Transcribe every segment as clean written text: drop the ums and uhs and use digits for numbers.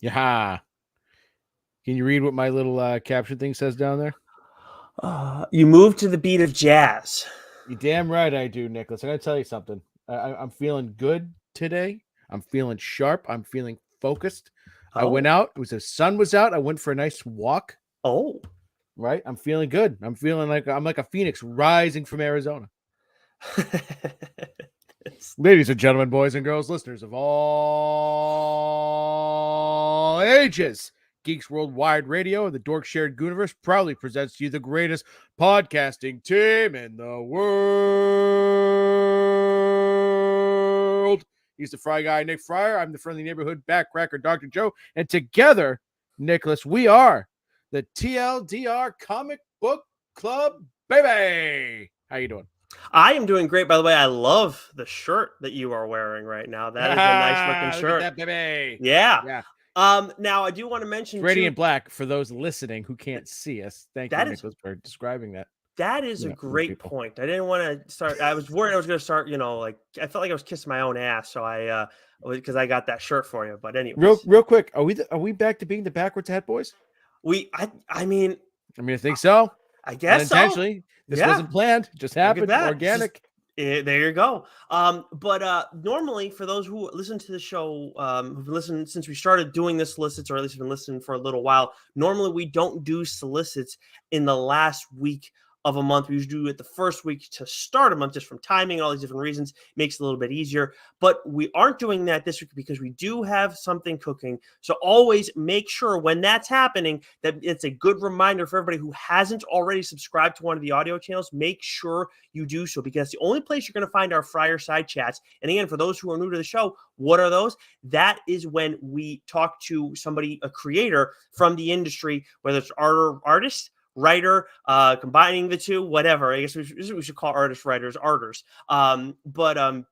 Yeah. Can you read what my little caption thing says down there? You move to the beat of jazz. You damn right I do, Nicholas. I gotta tell you something. I'm feeling good today. I'm feeling sharp. I'm feeling focused. I went Oh, out. It was the sun was out. I went for a nice walk. oh. Right. I'm feeling good. I'm feeling like I'm like a phoenix rising from Arizona. Ladies and gentlemen, boys and girls, listeners of all ages, Geeks Worldwide Radio and the Dork Shared Gooniverse proudly presents to you the greatest podcasting team in the world. He's the Fry Guy, Nick Friar. I'm the friendly neighborhood backcracker, Dr. Joe. And together, Nicholas, we are the TLDR Comic Book Club, baby. How you doing? I am doing great. By the way, I love the shirt that you are wearing right now. That is a nice looking Look at shirt. that, baby. Yeah. Yeah. Now I do want to It's mention radiant too, black for those listening who can't see us. Thank you, that is Nicholas, for describing that. that is a great People. point. I didn't want to start. I was worried I was going to start. Like I felt like I was kissing my own ass. So because I got that shirt for you. But anyways, Real quick, are we back to being the backwards hat boys? I mean, I think so. I guess so. Unintentionally. This Yeah. wasn't planned. It just Look at happened. that. Organic. There you go. But normally, for those who listen to the show, who've listened since we started doing the solicits, or at least have been listening for a little while, normally we don't do solicits in the last week of a month. We usually do it the first week to start a month, just from timing and all these different reasons. It makes it a little bit easier. But we aren't doing that this week because we do have something cooking. So always make sure when that's happening that it's a good reminder for everybody who hasn't already subscribed to one of the audio channels. Make sure you do so, because the only place you're going to find our Friar side chats. And again, for those who are new to the show, what are those? That is when we talk to somebody, a creator from the industry, whether it's artist, writer, combining the two, whatever. I guess we should call artists writers, arters. But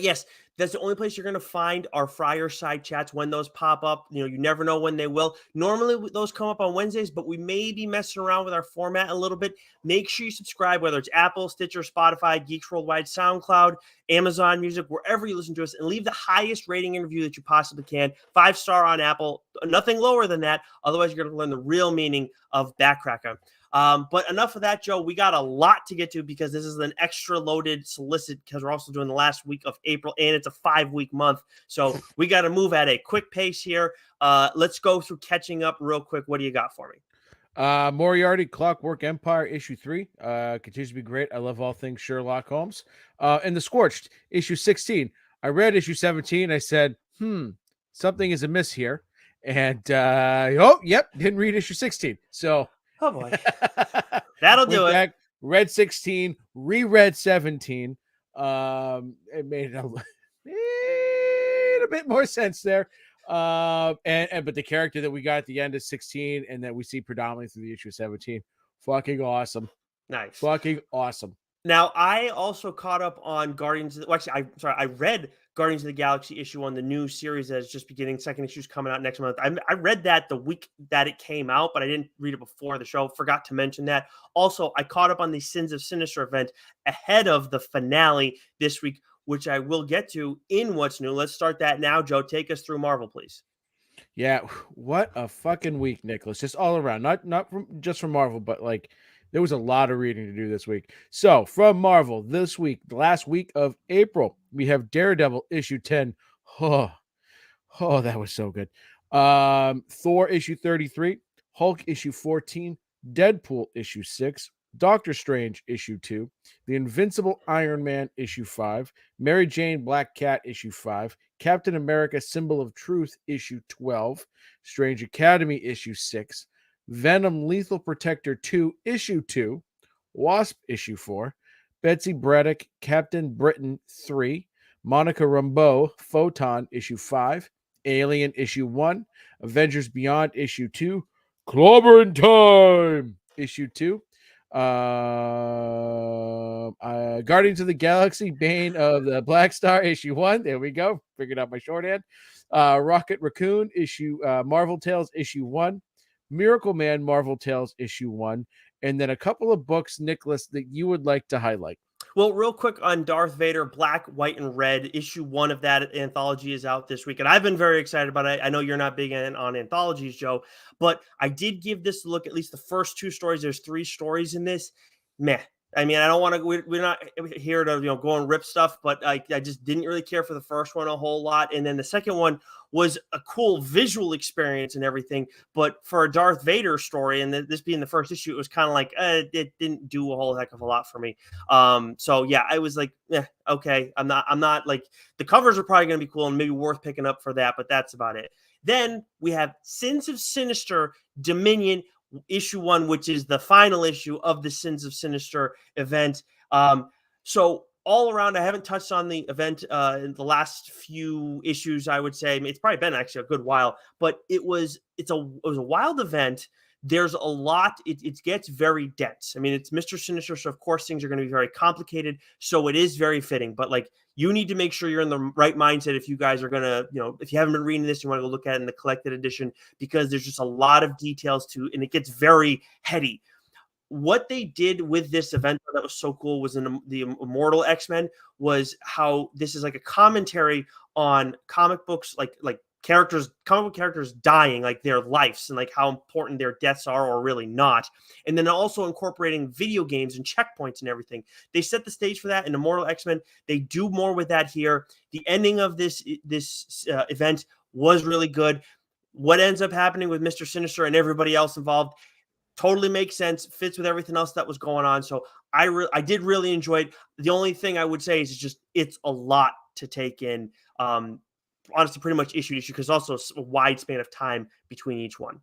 yes, that's the only place you're going to find our Friar side chats when those pop up. You never know when they will. Normally, those come up on Wednesdays, but we may be messing around with our format a little bit. Make sure you subscribe, whether it's Apple, Stitcher, Spotify, Geeks Worldwide, SoundCloud, Amazon Music, wherever you listen to us, and leave the highest rating and review that you possibly can. 5-star on Apple, nothing lower than that. Otherwise, you're going to learn the real meaning of backcracker. But enough of that, Joe. We got a lot to get to because this is an extra loaded solicit, because we're also doing the last week of April, and it's a 5-week month. So we got to move at a quick pace here. Let's go through catching up real quick. What do you got for me? Moriarty, Clockwork Empire, issue 3. Continues to be great. I love all things Sherlock Holmes. And The Scorched, issue 16. I read issue 17. I said, something is amiss here. And, didn't read issue 16. So, oh boy, that'll do it. Back, read 16, reread 17. It made a bit more sense there. But the character that we got at the end is 16, and that we see predominantly through the issue 17. Fucking awesome. Nice. Fucking awesome. Now, I also caught up on Guardians. I read Guardians of the Galaxy issue 1, the new series that is just beginning. Second issue's coming out next month. I read that the week that it came out, but I didn't read it before the show. Forgot to mention that. Also, I caught up on the Sins of Sinister event ahead of the finale this week, which I will get to in What's New. Let's start that now, Joe. Take us through Marvel, please. Yeah, what a fucking week, Nicholas. Just all around. Not just from Marvel, but like there was a lot of reading to do this week. So from Marvel this week, the last week of April, we have Daredevil issue 10. Oh, that was so good. Thor issue 33, Hulk issue 14, Deadpool issue 6, Doctor Strange issue 2, The Invincible Iron Man issue 5, Mary Jane Black Cat issue 5, Captain America Symbol of Truth issue 12, Strange Academy issue 6, Venom Lethal Protector 2 issue 2, Wasp issue 4, Betsy Braddock Captain Britain 3, Monica Rambeau Photon issue 5, Alien issue 1, Avengers Beyond issue 2, Clobbering Time issue 2, Guardians of the Galaxy Bane of the Black Star issue 1. There we go. Figured out my shorthand. Rocket Raccoon issue Marvel Tales issue 1, Miracle Man Marvel Tales issue 1, and then a couple of books, Nicholas, that you would like to highlight. Well, real quick on Darth Vader, Black, White, and Red, issue 1 of that anthology is out this week, and I've been very excited about it. I know you're not big on anthologies, Joe, but I did give this a look, at least the first 2 stories. There's 3 stories in this. Meh. I mean, I don't want to. We're not here to go and rip stuff, but I just didn't really care for the first one a whole lot, and then the second one was a cool visual experience and everything. But for a Darth Vader story, and this being the first issue, it was kind of like it didn't do a whole heck of a lot for me. So yeah, I was like, okay, I'm not like, the covers are probably going to be cool and maybe worth picking up for that, but that's about it. Then we have Sins of Sinister Dominion issue 1, which is the final issue of the Sins of Sinister event. So all around, I haven't touched on the event in the last few issues. I would say, I mean, it's probably been actually a good while, but it was a wild event. There's a lot. It gets very dense. I mean, it's Mr. Sinister, so of course things are going to be very complicated. So it is very fitting. But like, you need to make sure you're in the right mindset if you guys are going to, if you haven't been reading this, you want to go look at it in the collected edition, because there's just a lot of details to, and it gets very heady. What they did with this event that was so cool was in the Immortal X-Men, was how this is like a commentary on comic books, like comic book characters dying, like their lives and like how important their deaths are or really not. And then also incorporating video games and checkpoints and everything. They set the stage for that in Immortal X-Men. They do more with that here. The ending of this event was really good. What ends up happening with Mr. Sinister and everybody else involved totally makes sense, fits with everything else that was going on. So I did really enjoy it. The only thing I would say is it's a lot to take in. Honestly, pretty much issue to issue, because also a wide span of time between each one.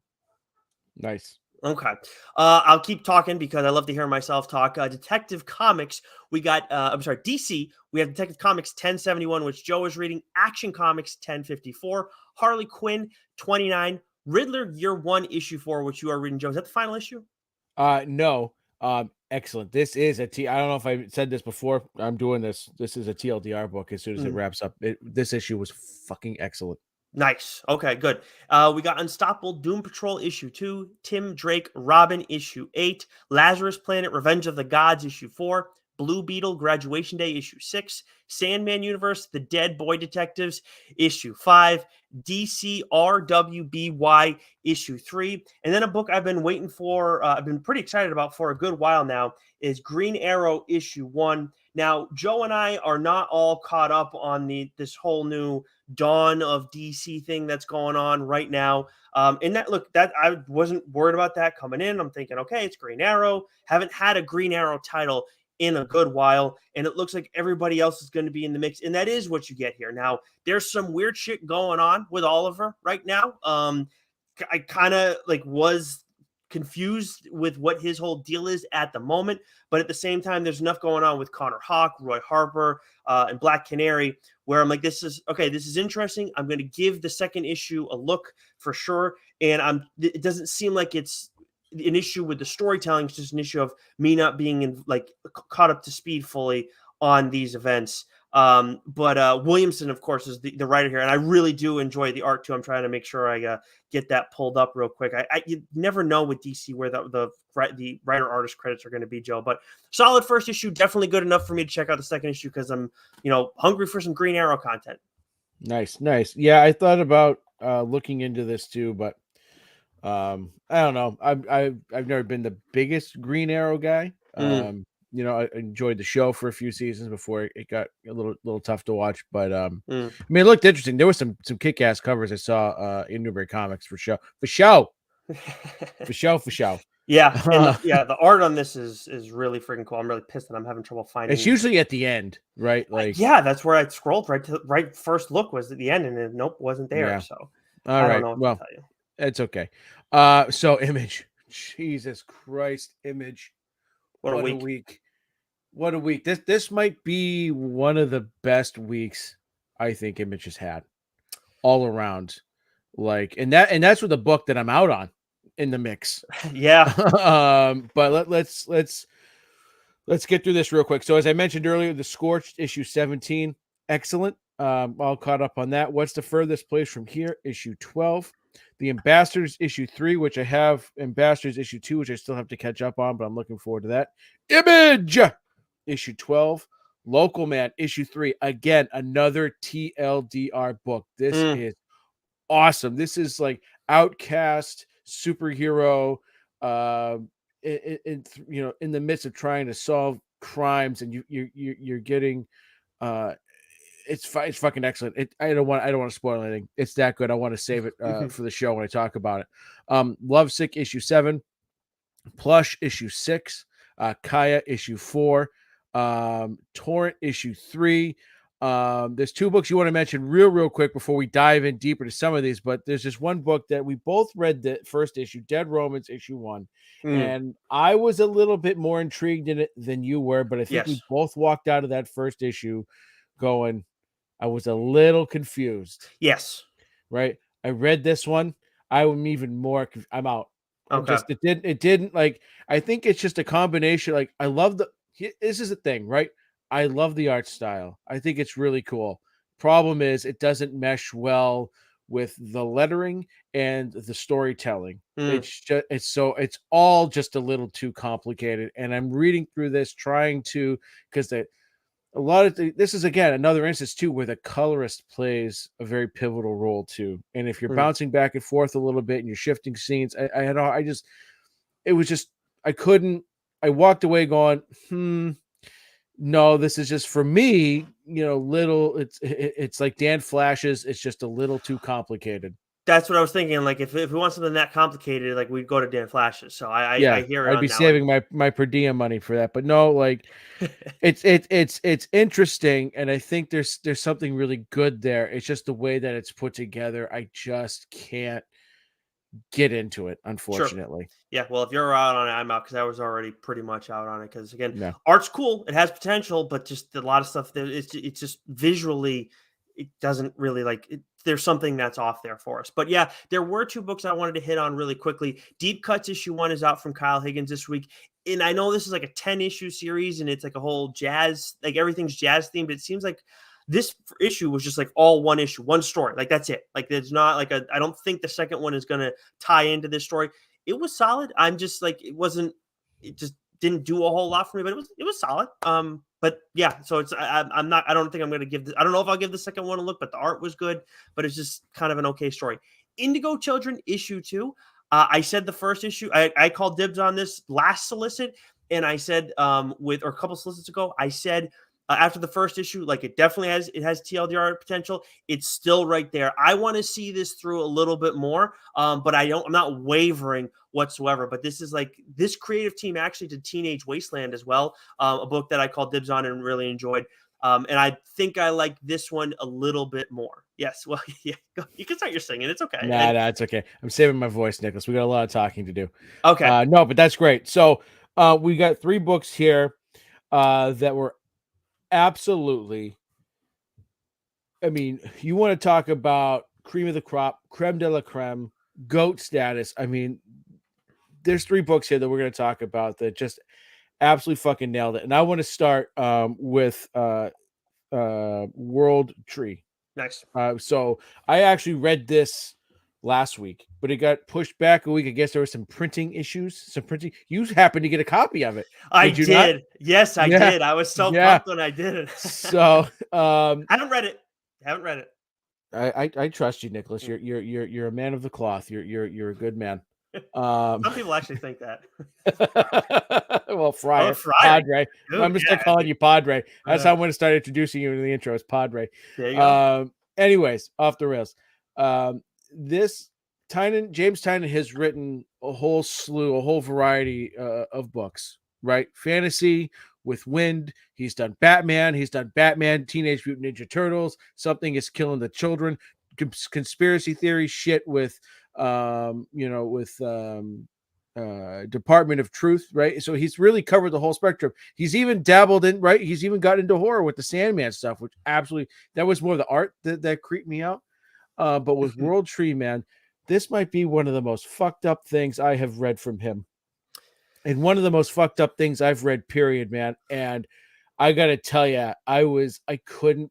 Nice. Okay. I'll keep talking because I love to hear myself talk. Detective Comics, we got, DC, we have Detective Comics 1071, which Joe is reading, Action Comics 1054, Harley Quinn 29, Riddler Year 1, issue 4, which you are reading, Joe. Is that the final issue? No. Excellent. This is I don't know if I said this before. I'm doing this. This is a TLDR book as soon as it wraps up. This issue was fucking excellent. Nice. Okay, good. We got Unstoppable Doom Patrol issue 2, Tim Drake Robin issue 8, Lazarus Planet Revenge of the Gods issue 4, Blue Beetle Graduation Day issue 6, Sandman Universe The Dead Boy Detectives issue 5, DC RWBY issue 3, and then a book I've been waiting for, I've been pretty excited about for a good while now, is Green Arrow issue 1. Now, Joe and I are not all caught up on this whole new dawn of DC thing that's going on right now. And that I wasn't worried about that coming in. I'm thinking, okay, it's Green Arrow. Haven't had a Green Arrow title in a good while, and it looks like everybody else is going to be in the mix, and that is what you get here. Now, there's some weird shit going on with Oliver right now. I kind of was confused with what his whole deal is at the moment, but at the same time, there's enough going on with Connor Hawke, Roy Harper, and Black Canary, where I'm like, this is interesting. I'm going to give the second issue a look for sure, and it doesn't seem like it's an issue with the storytelling. It's just an issue of me not being caught up to speed fully on these events. But Williamson, of course, is the writer here, and I really do enjoy the art too. I'm trying to make sure I get that pulled up real quick. You never know with DC where the writer artist credits are going to be, Joe. But solid first issue, definitely good enough for me to check out the second issue because I'm hungry for some Green Arrow content. Nice. Yeah, I thought about looking into this too, but I don't know. I've never been the biggest Green Arrow guy. I enjoyed the show for a few seasons before it got a little tough to watch. But I mean, it looked interesting. There was some kick-ass covers I saw in Newbury Comics for show. Yeah, and the art on this is really freaking cool. I'm really pissed that I'm having trouble finding. It's usually at the end, right? That's where I scrolled right first look was at the end, and then nope, wasn't there. Yeah. So I don't know what to tell you. It's okay. So Image, Jesus Christ, Image. What a week. What a week. This might be one of the best weeks I think Image has had all around. And that's with a book that I'm out on in the mix. Yeah. But let's get through this real quick. So as I mentioned earlier, The Scorched issue 17, excellent. All caught up on that. What's the Furthest Place from Here? Issue 12. The Ambassadors issue 3, which I have. Ambassadors issue 2, which I still have to catch up on, but I'm looking forward to that. Image issue 12. Local Man, issue 3. Again, another TLDR book. This is awesome. This is like outcast superhero, in the midst of trying to solve crimes, and you're getting, it's fucking excellent. I don't want to spoil anything. It's that good. I want to save it for the show when I talk about it. Lovesick issue 7, Plush issue 6, Kaya issue 4, Torrent issue 3. There's 2 books you want to mention real quick before we dive in deeper to some of these, but there's just one book that we both read, the first issue, Dead Romans issue 1, and I was a little bit more intrigued in it than you were, but I think we both walked out of that first issue going, I was a little confused. Yes. Right. I read this one. I'm even more. I'm out. Okay. It didn't like, I think it's just a combination. Like, I love this is the thing, right? I love the art style. I think it's really cool. Problem is, it doesn't mesh well with the lettering and the storytelling. It's all just a little too complicated. And I'm reading through this, trying to, because a lot of this is, again, another instance too where the colorist plays a very pivotal role too. And if you're bouncing back and forth a little bit and you're shifting scenes, I walked away going, no, this is just, for me, it's like Dan Flash's, it's just a little too complicated. That's what I was thinking. Like, if we want something that complicated, like, we'd go to Dan Flash's. So I hear it. I'd be saving my per diem money for that. But no, like, it's interesting, and I think there's something really good there. It's just the way that it's put together. I just can't get into it, unfortunately. Sure. Yeah, well, if you're out on it, I'm out, because I was already pretty much out on it. Because, again, art's cool, it has potential, but just a lot of stuff there, it's just visually, it doesn't really, like it, there's something that's off there for us. But yeah, there were 2 books I wanted to hit on really quickly. Deep Cuts issue 1 is out from Kyle Higgins this week. And I know this is like a 10-issue series, and it's like a whole jazz, like everything's jazz themed. It seems like this issue was just like all one issue, one story. Like, that's it. Like, there's not like I don't think the second one is going to tie into this story. It was solid. I'm just like, it just didn't do a whole lot for me, but it was solid. But yeah, so I don't think I'm going to give I don't know if I'll give the second one a look, but the art was good, but it's just kind of an okay story. Indigo Children issue 2. I said the first issue, I called dibs on this last solicit, and I said, or a couple solicits ago, I said, after the first issue, like, it definitely has TLDR potential. It's still right there. I want to see this through a little bit more, but I'm not wavering whatsoever. But this is like, this creative team actually did Teenage Wasteland as well, a book that I called dibs on and really enjoyed. And I think I like this one a little bit more. Yes. Well, yeah, you can start your singing. It's okay. Nah, it's okay. I'm saving my voice, Nicholas. We got a lot of talking to do. Okay. No, but that's great. So we got 3 books here that were absolutely, I mean, you want to talk about cream of the crop, creme de la creme, GOAT status. I mean, there's 3 books here that we're going to talk about that just absolutely fucking nailed it. And I want to start with World Tree. Nice. So I actually read this last week, but it got pushed back a week. I guess there were some printing issues. You happened to get a copy of it. I did. Yes, I did. I was so pumped when I did it. So I haven't read it. I trust you, Nicholas. You're a man of the cloth. You're a good man. Some people actually think that. Well, Friar. Padre. Ooh, I'm just calling you Padre. That's how I'm going to start introducing you in the intro. It's Padre. There you go. Anyways, off the rails. James Tynan has written a whole variety of books, right? Fantasy with Wind. He's done Batman. Teenage Mutant Ninja Turtles. Something is Killing the Children. Conspiracy theory shit with Department of Truth, right? So he's really covered the whole spectrum. He's even dabbled in, right? He's even got into horror with the Sandman stuff, which absolutely, that was more the art that creeped me out. But with World Tree, man, this might be one of the most fucked up things I have read from him. And one of the most fucked up things I've read, period, man. And I got to tell you, I couldn't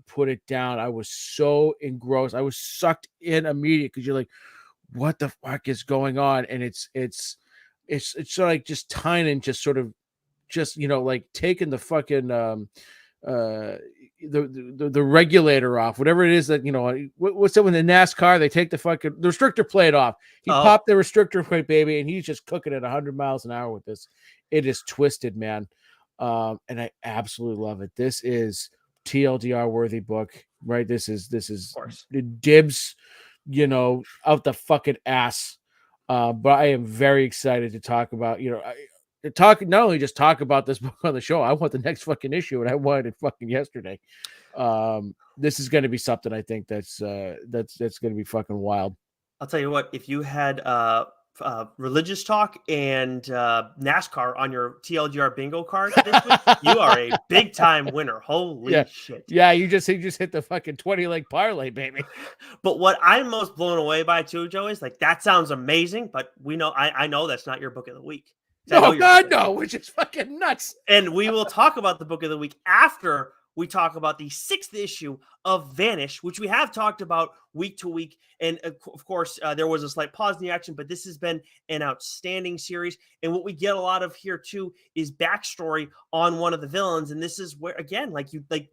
put it down. I was so engrossed. I was sucked in immediately, because you're like, what the fuck is going on? And it's sort of like just Tynan just sort of just like taking the fucking uh the regulator off, whatever it is that what's that when the NASCAR they take the restrictor plate off. He Oh, popped the restrictor plate, baby, and he's just cooking at 100 miles an hour with this. It is twisted, man. And I absolutely love it. This is TLDR worthy book, right? This is of course. dibs, out the fucking ass. But I am very excited to talk about, not only just talk about this book on the show. I want the next fucking issue, and I wanted it fucking yesterday. This is going to be something I think that's going to be fucking wild. I'll tell you what, if you had religious talk and NASCAR on your TLDR bingo card this week, you are a big time winner. Holy shit. Yeah, you just hit the fucking 20 leg parlay, baby. But what I'm most blown away by too, Joe, is like that sounds amazing, but we know I know that's not your book of the week. No, God, no, which is fucking nuts. And we will talk about the book of the week after we talk about the 6th issue of Vanish, which we have talked about week to week. And of course, there was a slight pause in the action, but this has been an outstanding series. And what we get a lot of here too is backstory on one of the villains. And this is where, again, like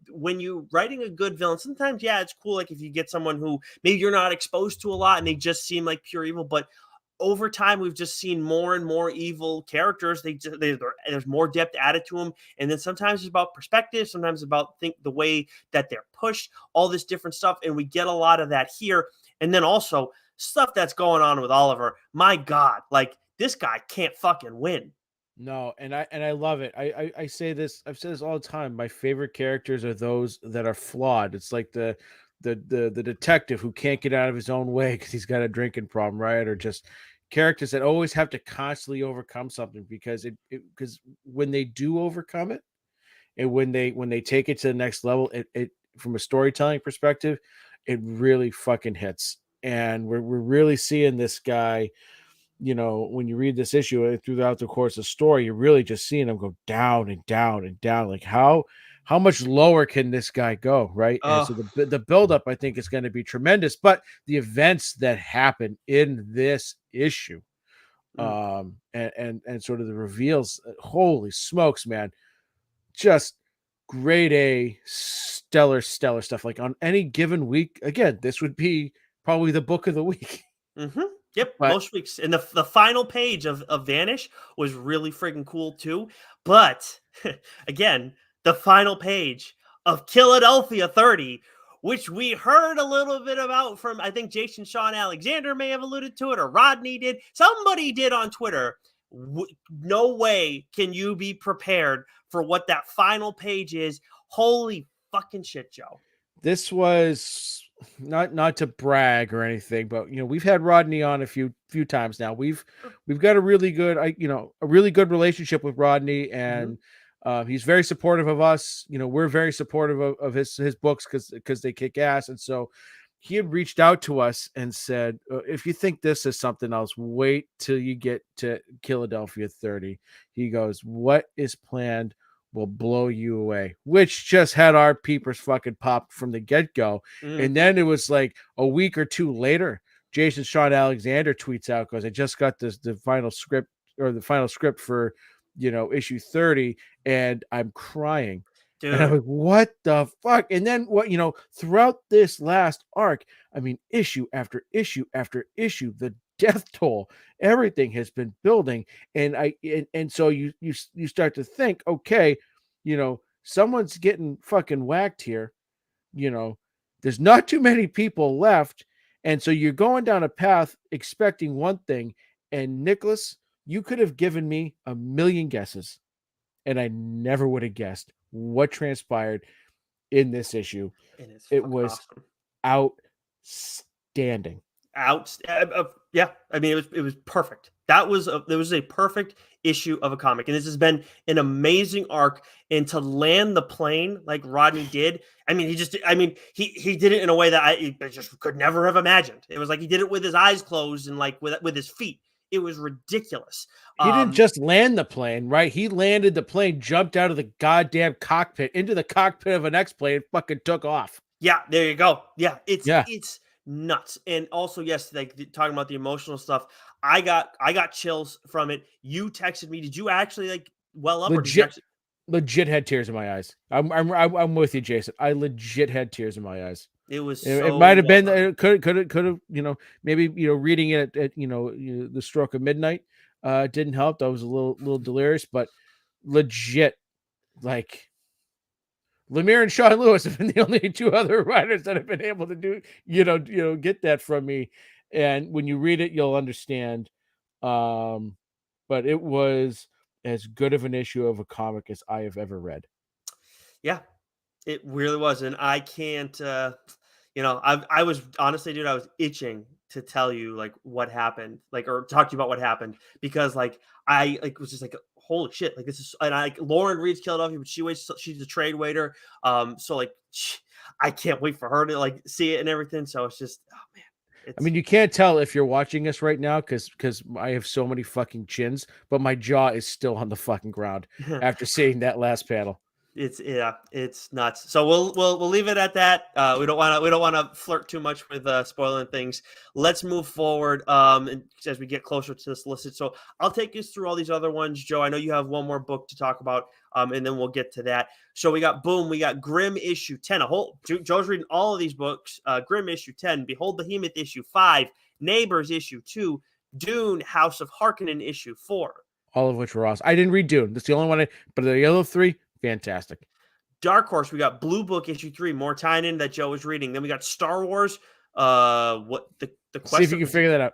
when you writing a good villain, sometimes, yeah, it's cool. Like if you get someone who maybe you're not exposed to a lot and they just seem like pure evil, but over time, we've just seen more and more evil characters. There's more depth added to them, and then sometimes it's about perspective, sometimes about the way that they're pushed, all this different stuff, and we get a lot of that here. And then also stuff that's going on with Oliver. My God, like this guy can't fucking win. No, and I love it. I say this. I've said this all the time. My favorite characters are those that are flawed. It's like the detective who can't get out of his own way because he's got a drinking problem, right? Or just characters that always have to constantly overcome something because because when they do overcome it, and when they take it to the next level, it from a storytelling perspective, it really fucking hits. And we're really seeing this guy. When you read this issue throughout the course of the story, you're really just seeing him go down and down and down. Like how much lower can this guy go, right? And so the buildup, I think, is going to be tremendous. But the events that happen in this issue, and sort of the reveals, holy smokes, man, just grade A, stellar stuff. Like on any given week, again, this would be probably the book of the week. Mm-hmm. Yep, But most weeks. And the final page of Vanish was really freaking cool too. But again, the final page of Philadelphia 30, which we heard a little bit about from, I think Jason Sean Alexander may have alluded to it, or Rodney did. Somebody did on Twitter. No way can you be prepared for what that final page is. Holy fucking shit, Joe. this was not to brag or anything, but we've had Rodney on a few times now. We've got a really good relationship with Rodney, and he's very supportive of us. We're very supportive of his books because they kick ass. And so he had reached out to us and said, if you think this is something else, wait till you get to Philadelphia 30. He goes, what is planned will blow you away, which just had our peepers fucking popped from the get-go. And then it was like a week or two later, Jason Sean Alexander tweets out, goes, I just got the final script for issue 30, and I'm crying. Dude. And I'm like, what the fuck? And then throughout this last arc, I mean, issue after issue after issue, the death toll, everything has been building. And so you start to think, okay, someone's getting fucking whacked here. There's not too many people left. And so you're going down a path expecting one thing. And Nicholas, you could have given me a million guesses, and I never would have guessed what transpired in this issue. It was outstanding. Yeah, I mean, it was perfect. There was a perfect issue of a comic, and this has been an amazing arc. And to land the plane like Rodney did, I mean, he did it in a way that I just could never have imagined. It was like he did it with his eyes closed and like with his feet. It was ridiculous. He didn't just land the plane, right? He landed the plane, jumped out of the goddamn cockpit into the cockpit of an X-plane, and fucking took off. Yeah, there you go. Yeah, it's nuts. And also, yes, like talking about the emotional stuff, I got chills from it. You texted me. Did you actually well up, or did you Legit, actually? legit had tears in my eyes. I'm with you, Jason. I legit had tears in my eyes. It was It so might have well been, done. it could have, maybe, reading it at the stroke of midnight didn't help. I was a little delirious, but legit, like, Lemire and Sean Lewis have been the only two other writers that have been able to do, get that from me. And when you read it, you'll understand. Um, but it was as good of an issue of a comic as I have ever read. Yeah, it really was, and I can't. I was honestly, dude, I was itching to tell you like what happened, like, or talk to you about what happened, because like I like was just like, holy shit, like this is, and I, like, Lauren Reed's Philadelphia, but she waits, she's a trade waiter, so like I can't wait for her to like see it and everything. So it's just, oh man, I it's mean, you can't tell if you're watching us right now because I have so many fucking chins, but my jaw is still on the fucking ground after seeing that last panel. It's, yeah, it's nuts. So we'll leave it at that. We don't want to flirt too much with spoiling things. Let's move forward. And as we get closer to this list, so I'll take us through all these other ones. Joe, I know you have one more book to talk about. And then we'll get to that. So we got Grimm issue 10. Joe's reading all of these books. Grimm issue 10. Behold Behemoth issue 5. Neighbors issue 2. Dune House of Harkonnen issue 4. All of which were awesome. I didn't read Dune. That's the only one. But the other three, fantastic. Dark Horse, we got Blue Book issue 3, more tying in that Joe was reading. Then we got Star Wars, what the See if quest you of can the figure that out.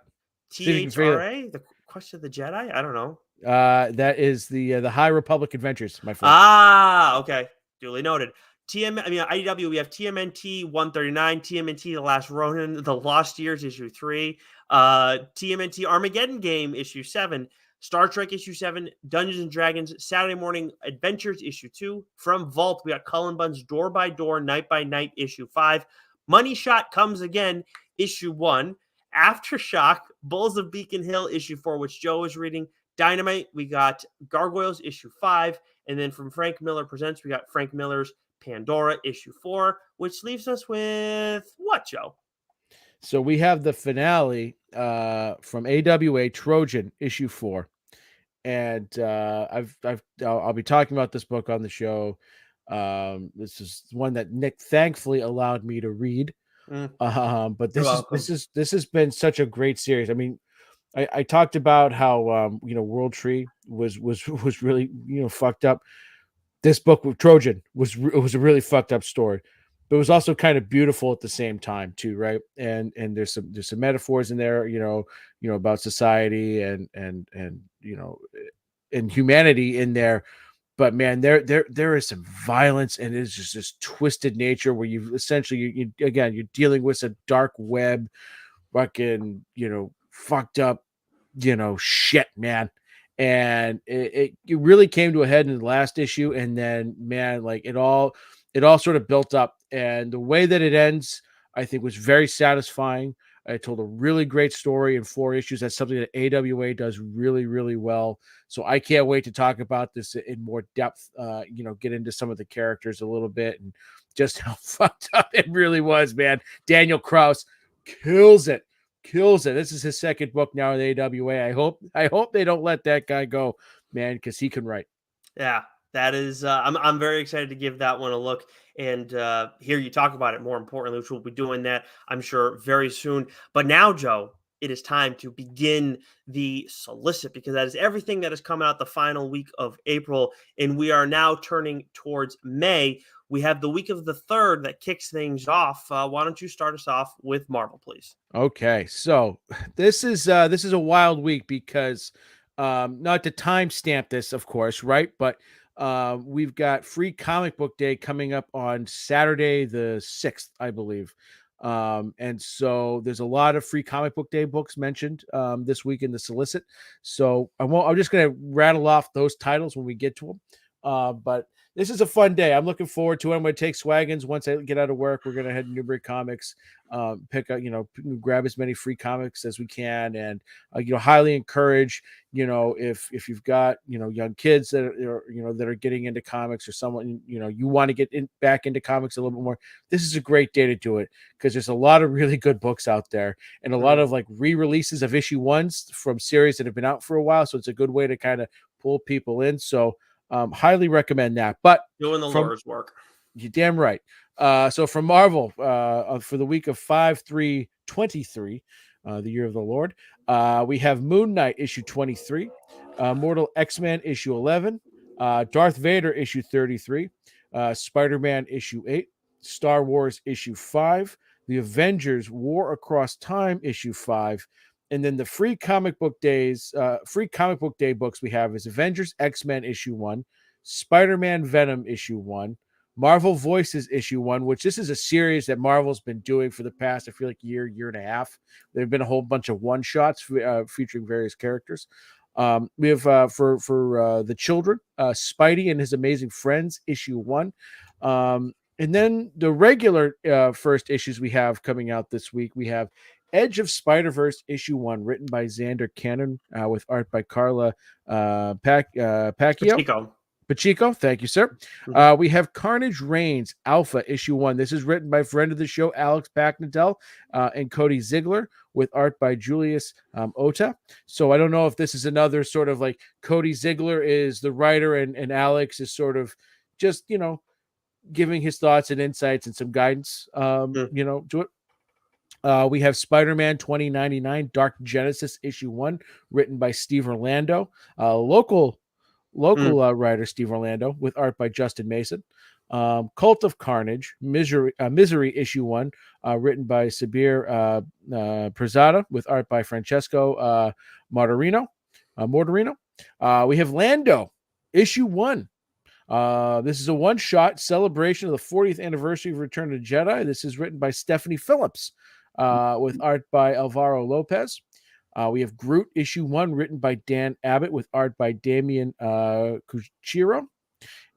See if you can figure THRA, the quest of the Jedi. I don't know. that is the High Republic Adventures, my friend. Ah, okay, duly noted. IDW, we have TMNT 139, TMNT The Last Ronin, The Lost Years issue 3, TMNT Armageddon Game issue 7, Star Trek issue 7, Dungeons and Dragons Saturday Morning Adventures issue 2. From Vault, we got Cullen Bunn's Door by Door, Night by Night issue 5. Money Shot Comes Again issue 1. Aftershock, Bulls of Beacon Hill issue 4, which Joe is reading. Dynamite, we got Gargoyles issue 5. And then from Frank Miller Presents, we got Frank Miller's Pandora issue 4, which leaves us with what, Joe? So we have the finale from AWA Trojan issue 4. And I'll be talking about this book on the show. This is one that Nick thankfully allowed me to read. But this has been such a great series. I mean, I talked about how World Tree was really fucked up. This book with Trojan was a really fucked up story, but it was also kind of beautiful at the same time too, right? And there's some metaphors in there, about society and and humanity in there. But man, there is some violence, and it's just this twisted nature where you essentially you're dealing with a dark web, fucking fucked up shit, man. And it really came to a head in the last issue, and then man, like it all sort of built up, and the way that it ends, I think, was very satisfying. I told a really great story in 4 issues. That's something that AWA does really, really well. So I can't wait to talk about this in more depth. Get into some of the characters a little bit and just how fucked up it really was, man. Daniel Kraus kills it. This is his second book now in AWA. I hope they don't let that guy go, man, because he can write. Yeah, that is. I'm very excited to give that one a look and hear you talk about it. More importantly, which we'll be doing that, I'm sure, very soon. But now, Joe, it is time to begin the solicit, because that is everything that is coming out the final week of April, and we are now turning towards May. We have the week of the 3rd that kicks things off. Why don't you start us off with Marvel, please? Okay, so this is a wild week because not to timestamp this, of course, right? But we've got Free Comic Book Day coming up on Saturday the 6th, I believe. And so there's a lot of Free Comic Book Day books mentioned this week in the solicit. So I'm just going to rattle off those titles when we get to them. But this is a fun day. I'm looking forward to it. I'm going to take Swaggins once I get out of work. We're going to head to Newbury Comics, pick up, grab as many free comics as we can, and highly encourage, if you've got young kids that are that are getting into comics, or someone you want to get back into comics a little bit more. This is a great day to do it, because there's a lot of really good books out there, and a lot of like re-releases of issue 1s from series that have been out for a while. So it's a good way to kind of pull people in. So Highly recommend that. But Doing the from Lord's work. you're damn right. So from Marvel, for the week of 5/3/23, the year of the Lord, we have Moon Knight issue 23, Mortal X-Men issue 11, Darth Vader issue 33, Spider-Man issue 8, Star Wars issue 5, the Avengers War Across Time issue 5, and then the free comic book day books we have is Avengers X-Men issue 1, Spider-Man Venom issue 1, Marvel Voices issue 1, which this is a series that Marvel's been doing for the past, I feel like year and a half. There have been a whole bunch of one shots featuring various characters. We have for the children, Spidey and His Amazing Friends issue 1. And then the regular first issues we have coming out this week, we have Edge of Spider-Verse issue 1, written by Xander Cannon, with art by Carla Pacquiao. Pacheco, thank you, sir. We have Carnage Reigns Alpha issue 1. This is written by friend of the show Alex Packnadel and Cody Ziegler, with art by Julius Ota. So I don't know if this is another sort of like Cody Ziegler is the writer and Alex is sort of just giving his thoughts and insights and some guidance to it. We have Spider-Man 2099 Dark Genesis issue 1, written by Steve Orlando, local writer Steve Orlando, with art by Justin Mason. Cult of Carnage Misery issue 1, written by Sabir Prezada, with art by Francesco Mortarino. We have Lando issue 1. This is a one-shot celebration of the 40th anniversary of Return of the Jedi. This is written by Stephanie Phillips, with art by Alvaro Lopez. We have Groot issue 1, written by Dan Abbott, with art by Damian Kuchiro.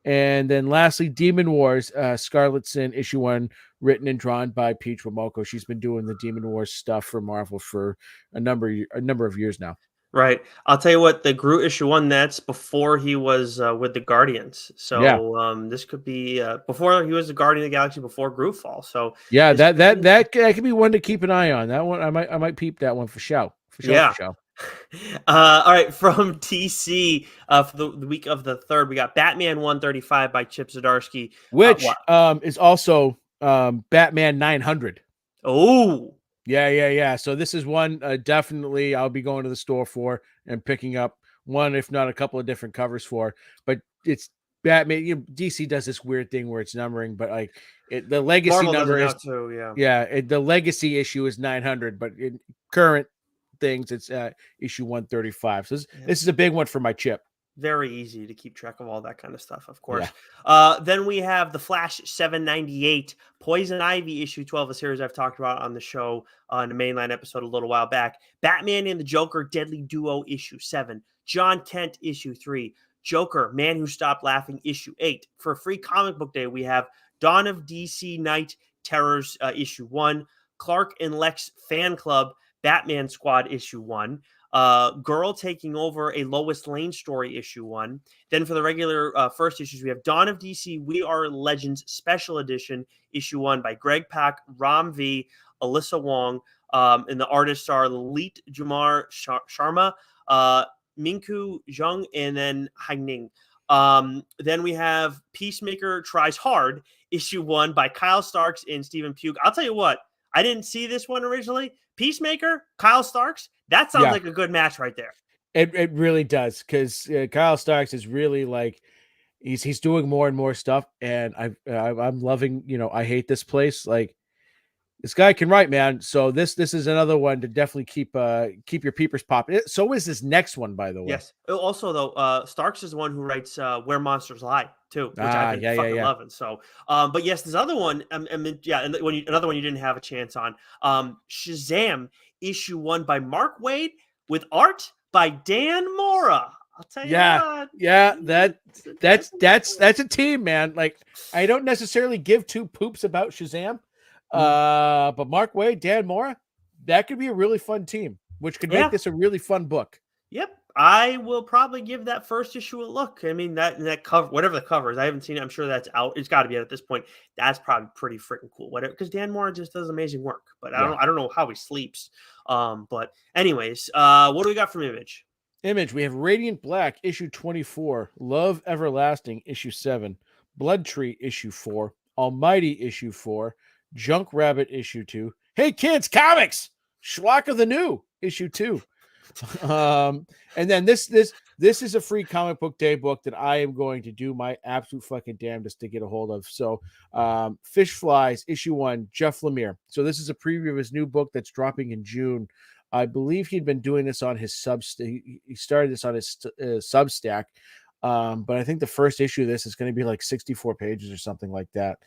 And then lastly, Demon Wars Scarlet Sin issue 1, written and drawn by Peach Momoko. She's been doing the Demon Wars stuff for Marvel for a number of years now. Right. I'll tell you what, the Groot issue 1, that's before he was with the Guardians. So this could be before he was the Guardian of the Galaxy, before Grootfall. So yeah, that could be one to keep an eye on. That one I might peep that one for show. For show. All right, from TC for the week of the 3rd, we got Batman 135 by Chip Zdarsky, which is also Batman 900. Oh. Yeah. So this is one definitely I'll be going to the store for and picking up one, if not a couple of different covers for. But it's Batman. DC does this weird thing where it's numbering, but like the legacy Marvel number is too, the legacy issue is 900, but in current things it's issue 135. So this is a big one for my Chip. Very easy to keep track of all that kind of stuff, of course. Yeah. Then we have The Flash 798, Poison Ivy issue 12, a series I've talked about on the show on the mainline episode a little while back. Batman and the Joker Deadly Duo issue 7, John Kent issue 3, Joker Man Who Stopped Laughing issue 8. For free comic book day, we have Dawn of DC Night Terrors issue 1, Clark and Lex Fan Club Batman Squad issue 1. Girl Taking Over, a Lois Lane story issue 1. Then for the regular first issues, we have Dawn of DC We Are Legends special edition issue 1 by Greg Pak, Ram V, Alyssa Wong, and the artists are Lalit Jamar Sharma, Minku Zhang, and then Haining. Then we have Peacemaker Tries Hard issue 1 by Kyle Starks and Stephen Pugh. I'll tell you what, I didn't see this one originally. Peacemaker, Kyle Starks, that sounds like a good match right there. It really does, because Kyle Starks is really like he's doing more and more stuff, and I'm loving. I hate this place. Like this guy can write, man. So this is another one to definitely keep your peepers popping. So is this next one, by the way. Yes. Also, though, Starks is the one who writes "Where Monsters Lie" too, which I've been fucking loving. So, but yes, this other one, and another one you didn't have a chance on, Shazam issue 1 by Mark Waid with art by Dan Mora. I'll tell you what. Yeah, that's a team, man. Like I don't necessarily give two poops about Shazam. But Mark Waid, Dan Mora, that could be a really fun team, which could make this a really fun book. Yep. I will probably give that first issue a look. I mean, that cover, whatever the cover is, I haven't seen it. I'm sure that's out. It's got to be out at this point. That's probably pretty freaking cool. Whatever, because Dan Mora just does amazing work. But I don't know how he sleeps. But anyways, what do we got from Image? Image, we have Radiant Black, issue 24, Love Everlasting, issue 7, Blood Tree, issue 4, Almighty, issue 4, Junk Rabbit, issue 2. Hey kids, comics! Schlock of the New, issue 2. And then this is a free comic book day book that I am going to do my absolute fucking damnedest to get a hold of. So Fish Flies, issue 1, Jeff Lemire. So this is a preview of his new book that's dropping in June. I believe he'd been doing this on his Substack. He started this on his Substack, but I think the first issue of this is going to be like 64 pages or something like that.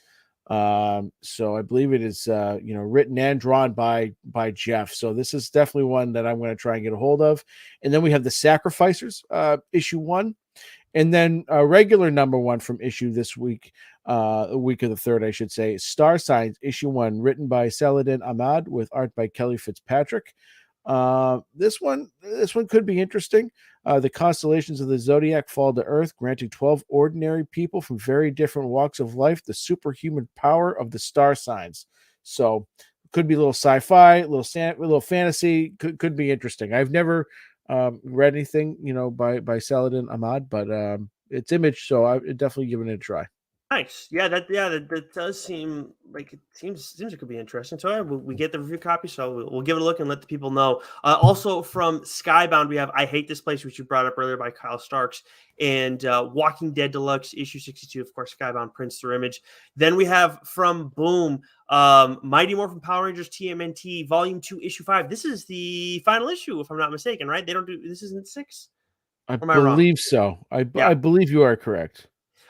So I believe it is written and drawn by Jeff. So this is definitely one that I'm going to try and get a hold of. And then we have the Sacrificers, issue 1. And then a regular number 1 from issue this week, a week of the 3rd, I should say, Star Signs, issue 1, written by Saladin Ahmad with art by Kelly Fitzpatrick. This one could be interesting. The constellations of the zodiac fall to Earth, granting 12 ordinary people from very different walks of life the superhuman power of the star signs. So could be a little sci-fi, a little fantasy. Could be interesting. I've never read anything by Saladin Ahmad, but it's Image, so I definitely giving it a try. Nice. That does seem like it seems it could be interesting. So we get the review copy, so we'll give it a look and let the people know. Also from Skybound, we have I Hate This Place, which you brought up earlier by Kyle Starks, and Walking Dead Deluxe issue 62. Of course, Skybound prints through Image. Then we have from Boom, Mighty Morphin Power Rangers TMNT Volume 2, Issue 5. This is the final issue, if I'm not mistaken, right? They don't do this. Isn't 6? I believe so. I believe you are correct.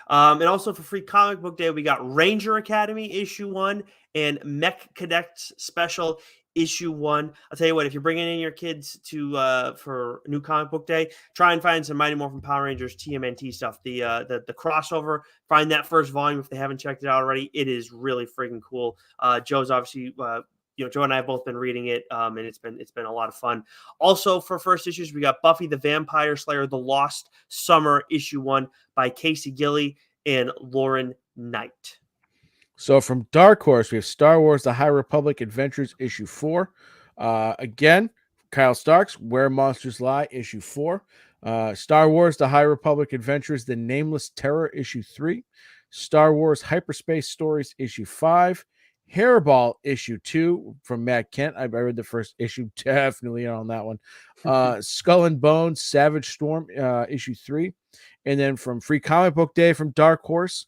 And also for free comic book day, we got Ranger Academy issue 1 and Mech Cadets Special issue 1. I'll tell you what, if you're bringing in your kids to for new comic book day, try and find some Mighty Morphin Power Rangers TMNT stuff. The crossover, find that first volume if they haven't checked it out already. It is really freaking cool. Joe's obviously Joe and I have both been reading it, and it's been a lot of fun. Also, for first issues, we got Buffy the Vampire Slayer: The Lost Summer, issue 1 by Casey Gilly and Lauren Knight. So from Dark Horse, we have Star Wars: The High Republic Adventures, issue 4. Again, Kyle Starks, Where Monsters Lie, issue 4. Star Wars: The High Republic Adventures, The Nameless Terror, issue 3. Star Wars Hyperspace Stories, issue 5. Hairball, issue 2 from Matt Kent. I read the first issue, definitely on that one. Skull and Bones, Savage Storm, issue 3. And then from Free Comic Book Day from Dark Horse,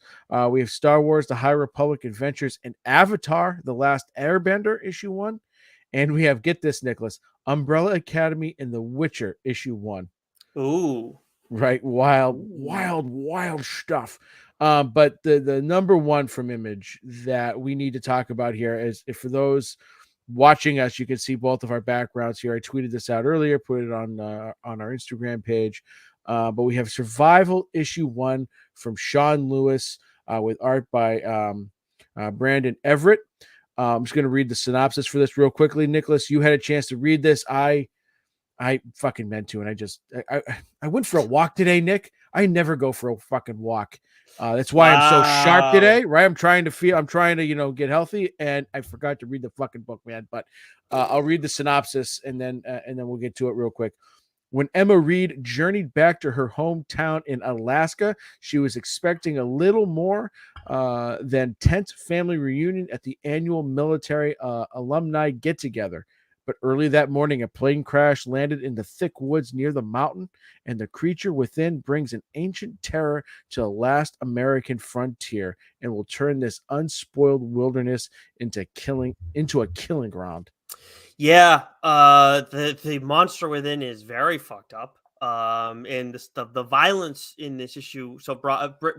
we have Star Wars: The High Republic Adventures and Avatar: The Last Airbender, issue 1. And we have, get this, Nicholas, Umbrella Academy and The Witcher, issue 1. Ooh. Right? Wild stuff. But the number 1 from Image that we need to talk about here is, if for those watching us, you can see both of our backgrounds here. I tweeted this out earlier, put it on our Instagram page. But we have Survival issue 1 from Sean Lewis with art by Brandon Everett. I'm just going to read the synopsis for this real quickly. Nicholas, you had a chance to read this. I fucking meant to, and I went for a walk today, Nick. I never go for a fucking walk. That's why I'm so sharp today, right? I'm trying to get healthy, and I forgot to read the fucking book, man. But I'll read the synopsis, and then we'll get to it real quick. When Emma Reed journeyed back to her hometown in Alaska, she was expecting a little more than tense family reunion at the annual military alumni get-together. But early that morning, a plane crash landed in the thick woods near the mountain, and the creature within brings an ancient terror to the last American frontier and will turn this unspoiled wilderness into a killing ground. Yeah, the monster within is very fucked up. And the violence in this issue. So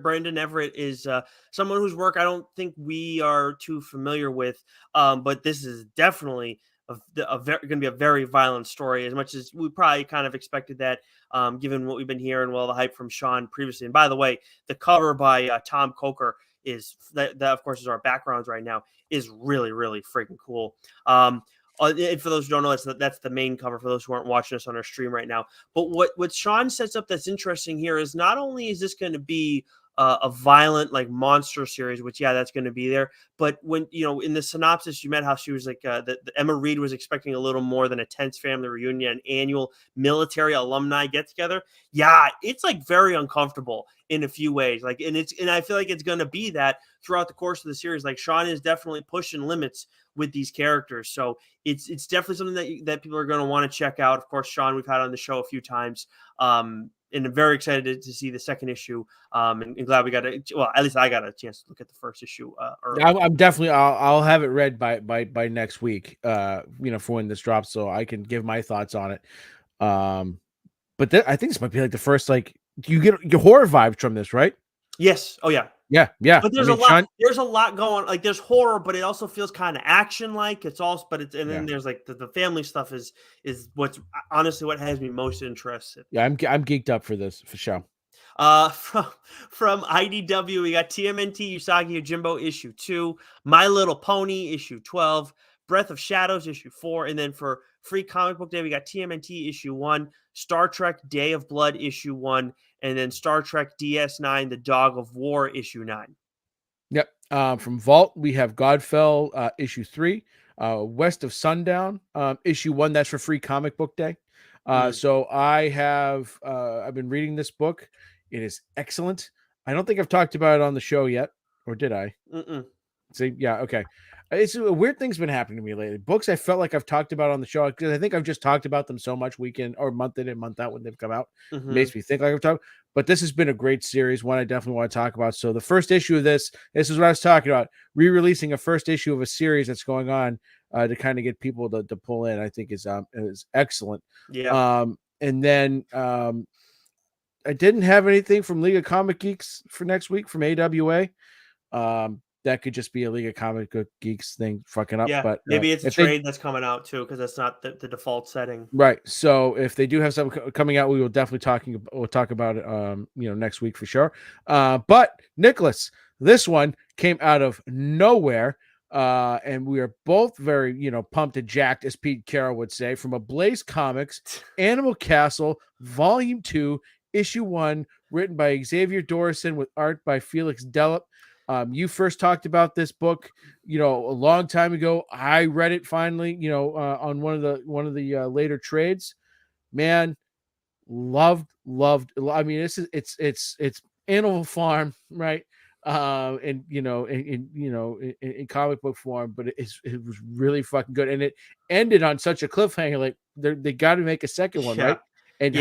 Brandon Everett is someone whose work I don't think we are too familiar with. But this is definitely going to be a very violent story, as much as we probably kind of expected that, given what we've been hearing, the hype from Sean previously. And by the way, the cover by Tom Coker is that of course is our backgrounds right now, is really, really freaking cool. And for those who don't know, that's the main cover for those who aren't watching us on our stream right now. But what Sean sets up that's interesting here is not only is this going to be a violent like monster series, which that's going to be there. But when in the synopsis you met how she was like the Emma Reed was expecting a little more than a tense family reunion, an annual military alumni get together. Yeah, it's like very uncomfortable in a few ways. Like, and I feel like it's going to be that throughout the course of the series. Like Sean is definitely pushing limits with these characters, so it's definitely something that people are going to want to check out. Of course, Sean we've had on the show a few times. And I'm very excited to see the second issue. And glad we got at least I got a chance to look at the first issue. I'm definitely, I'll have it read by next week, for when this drops, so I can give my thoughts on it. But I think this might be like the first, like, you get your horror vibes from this, right? Yes. Oh yeah. Yeah. But there's a lot. There's a lot going. Like there's horror, but it also feels kind of action like. It's also, but it's and then there's like the family stuff is what's honestly what has me most interested. Yeah, I'm geeked up for this for sure. From IDW, we got TMNT Usagi Yojimbo issue 2, My Little Pony issue 12, Breath of Shadows issue 4, and then for Free Comic Book Day, we got TMNT issue 1, Star Trek Day of Blood issue 1, and then Star Trek DS9 The Dog of War issue 9. Yep. From Vault, we have Godfell issue 3, West of Sundown issue 1. That's for Free Comic Book Day. So I've been reading this book. It is excellent. I don't think I've talked about it on the show yet, or did I? See, yeah, okay. It's a weird thing's been happening to me lately. Books I felt like I've talked about on the show because I think I've just talked about them so much week in or month in and month out when they've come out. Makes me think like I've talked. But this has been a great series, one I definitely want to talk about. So the first issue of this is what I was talking about, re-releasing a first issue of a series that's going on to kind of get people to pull in. I think is excellent. Yeah. And then I didn't have anything from League of Comic Geeks for next week from AWA. That could just be a League of Comic Geeks thing fucking up. Yeah, but maybe it's a trade that's coming out too, because that's not the default setting. Right. So if they do have something coming out, we will definitely talk about it next week for sure. But Nicholas, this one came out of nowhere. And we are both very, pumped and jacked, as Pete Carroll would say, from Ablaze Comics, Animal Castle, Volume 2, Issue 1, written by Xavier Dorison with art by Felix Delep. You first talked about this book, a long time ago. I read it finally, on one of the later trades. Man, loved. I mean, it's Animal Farm, right? In comic book form, but it was really fucking good, and it ended on such a cliffhanger. Like they got to make a second one, right? And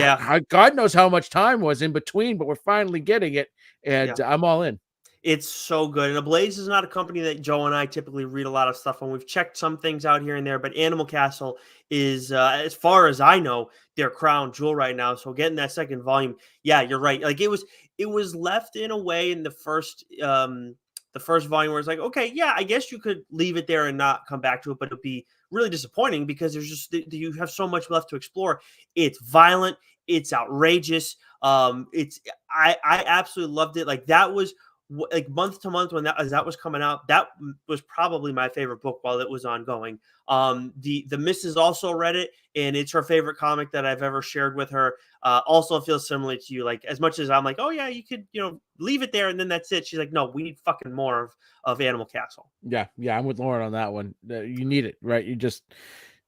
God knows how much time was in between, but we're finally getting it, and I'm all in. It's so good. And Ablaze is not a company that Joe and I typically read a lot of stuff on. We've checked some things out here and there, but Animal Castle is, as far as I know, their crown jewel right now. So getting that second volume, yeah, you're right. Like it was left in a way in the first volume where it's like, okay, yeah, I guess you could leave it there and not come back to it, but it'd be really disappointing because you have so much left to explore. It's violent, it's outrageous. I absolutely loved it. Like that was like month to month when that was coming out, that was probably my favorite book while it was ongoing. The Missus also read it, and it's her favorite comic that I've ever shared with her. Also feels similar to you. Like as much as I'm like, oh yeah, you could leave it there and then that's it. She's like, no, we need fucking more of Animal Castle. Yeah, I'm with Lauren on that one. You need it, right? You just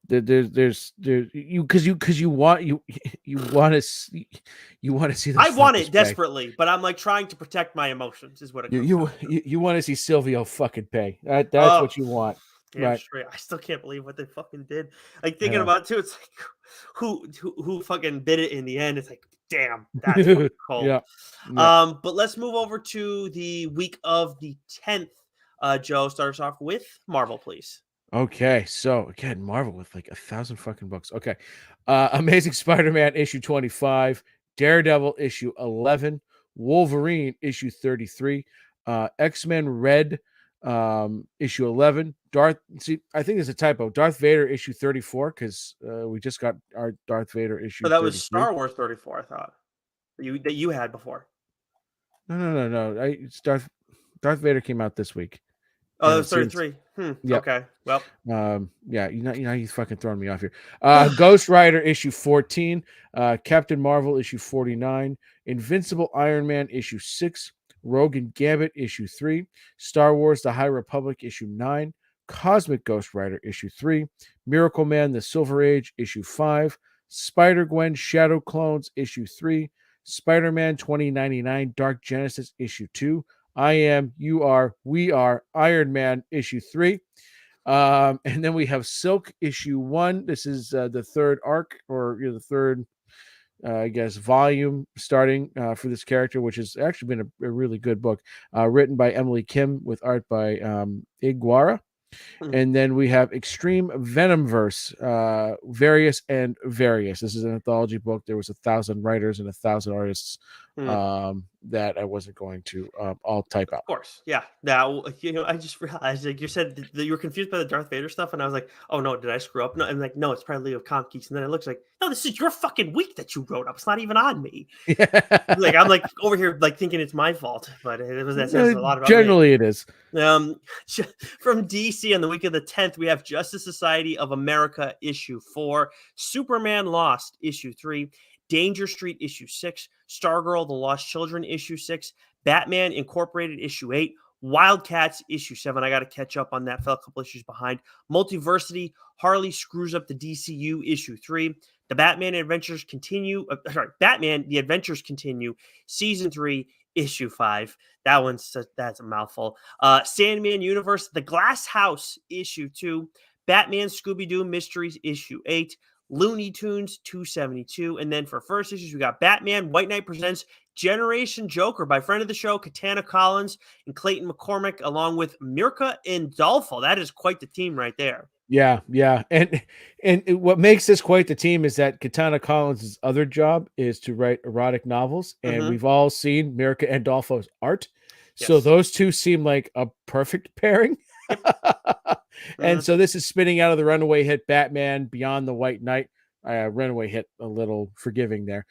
there's you because you want to see I want it desperately, but I'm like trying to protect my emotions is what it you want to see Silvio fucking pay. That's what you want. Right. Straight. I still can't believe what they fucking did. Like thinking about it too, it's like who fucking did it in the end. It's like, damn, that's cool. Yeah. But let's move over to the week of the 10th. Joe, start us off with Marvel, please. Okay, so again, Marvel with like 1,000 fucking books. Okay, Amazing Spider-Man issue 25, Daredevil issue 11, Wolverine issue 33, X-Men Red issue 11. I think there's a typo. Darth Vader issue 34 because we just got our Darth Vader issue. So that was Star Wars 34. I thought that you had before. No. Darth Vader came out this week. Oh, that was 33. Yeah. Okay. Well. Yeah. He's fucking throwing me off here. Ghost Rider issue 14. Captain Marvel issue 49. Invincible Iron Man issue 6. Rogue and Gambit issue 3, Star Wars The High Republic issue 9, Cosmic Ghost Rider issue 3, Miracle Man The Silver Age issue 5, Spider-Gwen Shadow Clones issue 3, Spider-Man 2099 Dark Genesis issue 2, I Am, You Are, We Are, Iron Man issue 3. And then we have Silk issue 1. This is the third arc, or the third, I guess, volume starting for this character, which has actually been a really good book, written by Emily Kim with art by Iguara. And then we have Extreme Venomverse, Various and Various. This is an anthology book. There was 1,000 writers and 1,000 artists that I wasn't going to all type out. Of course, yeah. Now, I just realized, like you said, that you were confused by the Darth Vader stuff, and I was like, oh no, did I screw up? No, I'm like, no, it's probably Leo Comic Geeks. And then it looks like, no, this is your fucking week that you wrote up. It's not even on me. Like I'm like over here, like thinking it's my fault, but that says a lot about generally me. It is. From DC on the week of the 10th, we have Justice Society of America issue 4, Superman Lost issue 3, Danger Street issue 6, Stargirl The Lost Children issue 6, Batman Incorporated issue 8, Wildcats issue 7. I got to catch up on that. Fell a couple issues behind. Multiversity, Harley Screws Up the DCU issue 3. The Batman Adventures Continue. Batman The Adventures Continue season 3 issue 5. That's a mouthful. Sandman Universe, The Glass House issue 2. Batman Scooby-Doo Mysteries issue 8. Looney Tunes 272. And then for first issues, we got Batman White Knight Presents Generation Joker by friend of the show, Katana Collins and Clayton McCormick, along with Mirka and Dolfo. That is quite the team right there. Yeah. And what makes this quite the team is that Katana Collins' other job is to write erotic novels. And we've all seen Mirka and Dolfo's art. Yes. So those two seem like a perfect pairing. And so this is spinning out of the runaway hit Batman Beyond the White Knight. Runaway hit a little forgiving there.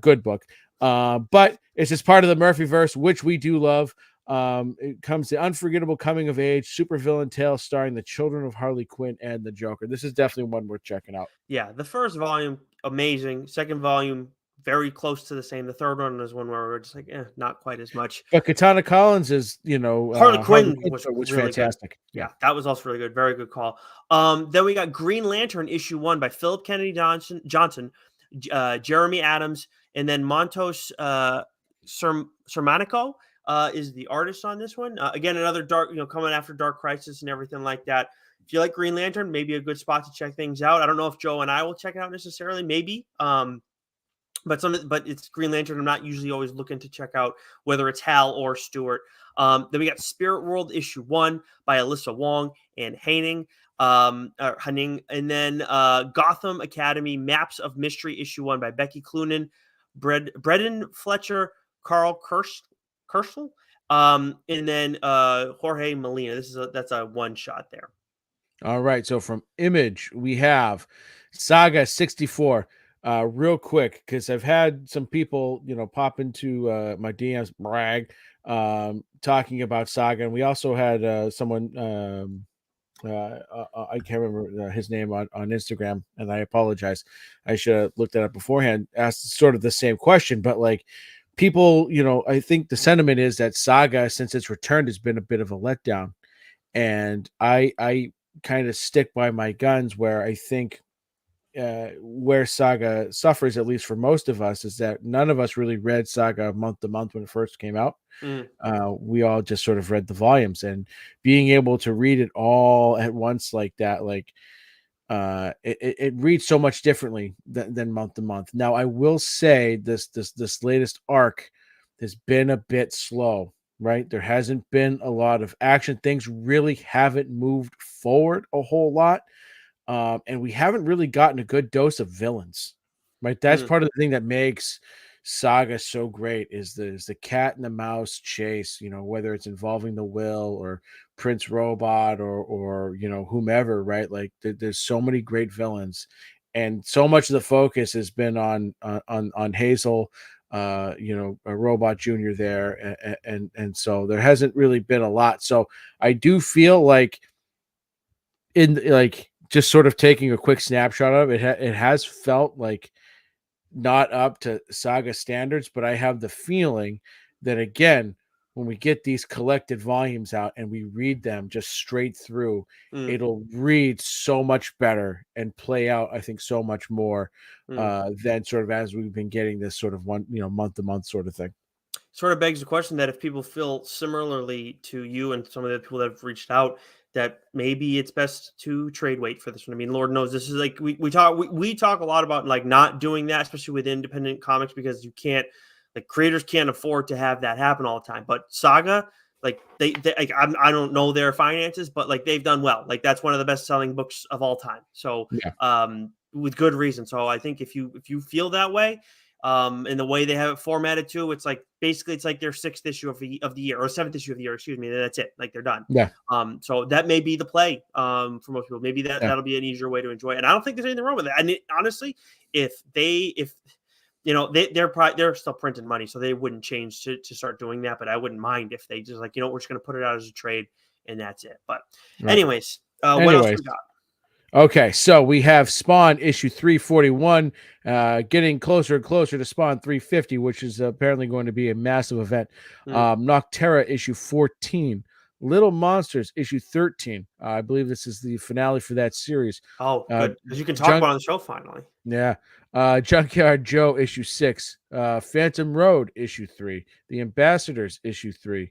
Good book. But it's just part of the Murphyverse, which we do love. It comes the unforgettable coming of age supervillain tale starring the children of Harley Quinn and the Joker. This is definitely one worth checking out. Yeah, the first volume, amazing. Second volume, very close to the same. The third one is one where we're just like, not quite as much. But Katana Collins is, Harley Quinn was really fantastic. Good. Yeah, that was also really good. Very good call. Then we got Green Lantern issue 1 by Philip Kennedy Johnson, Jeremy Adams, and then Montos Sermanico is the artist on this one. Again, another dark, coming after Dark Crisis and everything like that. If you like Green Lantern, maybe a good spot to check things out. I don't know if Joe and I will check it out necessarily. Maybe. But it's Green Lantern. I'm not usually always looking to check out whether it's Hal or Stewart. Then we got Spirit World issue 1 by Alyssa Wong and Hanning. And then Gotham Academy Maps of Mystery issue 1 by Becky Cloonan, Bredden Fletcher, Carl Kerschel, and then Jorge Molina. That's a one shot there. All right. So from Image, we have Saga 64. Real quick, because I've had some people, pop into my DMs, brag, talking about Saga, and we also had someone, I can't remember his name on Instagram, and I apologize. I should have looked that up beforehand. Asked sort of the same question, but like people, I think the sentiment is that Saga, since its return, has been a bit of a letdown, and I kind of stick by my guns where I think. Where Saga suffers, at least for most of us, is that none of us really read Saga month to month when it first came out. We all just sort of read the volumes, and being able to read it all at once like that, like it reads so much differently than month to month. Now, I will say this latest arc has been a bit slow, right? There hasn't been a lot of action. Things really haven't moved forward a whole lot. And we haven't really gotten a good dose of villains, right? That's part of the thing that makes Saga so great is the cat and the mouse chase, whether it's involving the Will or Prince Robot or whomever, right? Like there's so many great villains, and so much of the focus has been on Hazel, a Robot Junior there, and so there hasn't really been a lot. So I do feel like just sort of taking a quick snapshot of it, it has felt like not up to Saga standards, but I have the feeling that, again, when we get these collected volumes out and we read them just straight through, Mm, it'll read so much better and play out, I think, so much more mm. than sort of as we've been getting this sort of one, month to month sort of thing. Sort of begs the question that if people feel similarly to you and some of the people that have reached out, that maybe it's best to trade weight for this one. I mean, Lord knows this is like we talk a lot about like not doing that, especially with independent comics, because you can't, like, creators can't afford to have that happen all the time. But Saga, like they like I don't know their finances, but like they've done well. Like that's one of the best selling books of all time. So Yeah. with good reason. So I think if you feel that way, and the way they have it formatted too, it's like basically it's like their sixth issue of the year, or seventh issue of the year, excuse me. That's it. Like they're done. Yeah. So that may be the play for most people. Maybe Yeah. that'll be an easier way to enjoy it. And I don't think there's anything wrong with it. And honestly, if you know they're still printing money, so they wouldn't change to start doing that. But I wouldn't mind if they just like, we're just going to put it out as a trade and that's it. But Right. anyways, what else Anyways. we got? Okay, so we have Spawn issue 341, getting closer and closer to Spawn 350, which is apparently going to be a massive event. Mm. Noctera issue 14, Little Monsters issue 13. I believe this is the finale for that series. Oh, Uh, good, because you can talk Junk, about it on the show finally. yeah, Junkyard Joe issue 6, Phantom Road issue 3, The Ambassadors issue 3.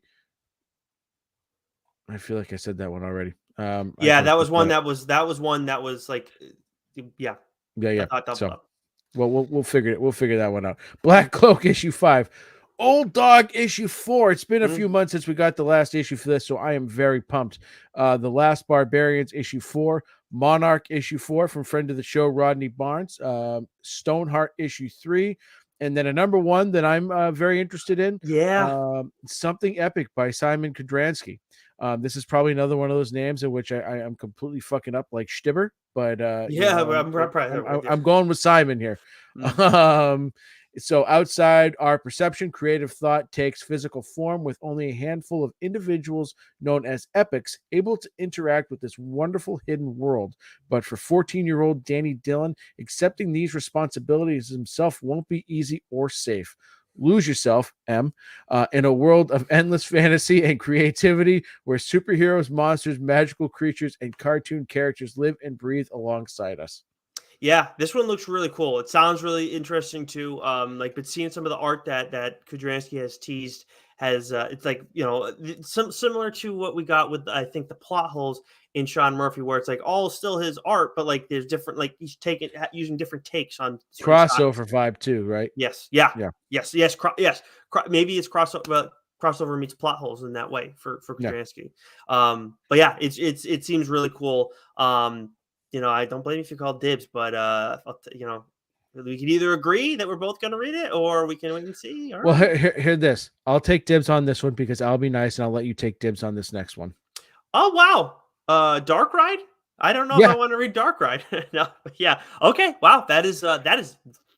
I feel like I said that one already. I Yeah, gotta that think was about one it. that was one that was like, yeah, Yeah, I yeah. thought doubled So. up. Well, we'll figure it. We'll figure that one out. Black Cloak issue 5, Old Dog issue 4. It's been a Mm. few months since we got the last issue for this, so I am very pumped. The Last Barbarians issue 4, Monarch issue 4 from friend of the show Rodney Barnes, Stoneheart issue 3, and then a number one that I'm very interested in, Yeah, Something Epic by Simon Kudransky. This is probably another one of those names in which I am completely fucking up like Stibber, but yeah, I'm right there with you. I'm going with Simon here. Mm. Um, so outside our perception, creative thought takes physical form with only a handful of individuals known as epics able to interact with this wonderful hidden world. But for 14-year-old Danny Dillon, accepting these responsibilities himself won't be easy or safe. Lose yourself, M, in a world of endless fantasy and creativity where superheroes, monsters, magical creatures, and cartoon characters live and breathe alongside us. Yeah, this one looks really cool. It sounds really interesting too. Like, but seeing some of the art that Kudransky has teased has, it's like, some similar to what we got with, I think, the plot holes in Sean Murphy, where it's like all still his art, but like there's different, like he's using different takes on certain styles. Crossover vibe too, right? Yes, yeah, Yeah, yes. Maybe it's crossover meets plot holes in that way for yeah. Kudransky. But yeah, it seems really cool. I don't blame you if you call dibs, but we can either agree that we're both going to read it, or we can wait and see. All Well, right. hear this. I'll take dibs on this one because I'll be nice and I'll let you take dibs on this next one. Oh wow. Dark Ride. I don't know if I Yeah. want to read Dark Ride. No, but yeah. Okay. Wow. That is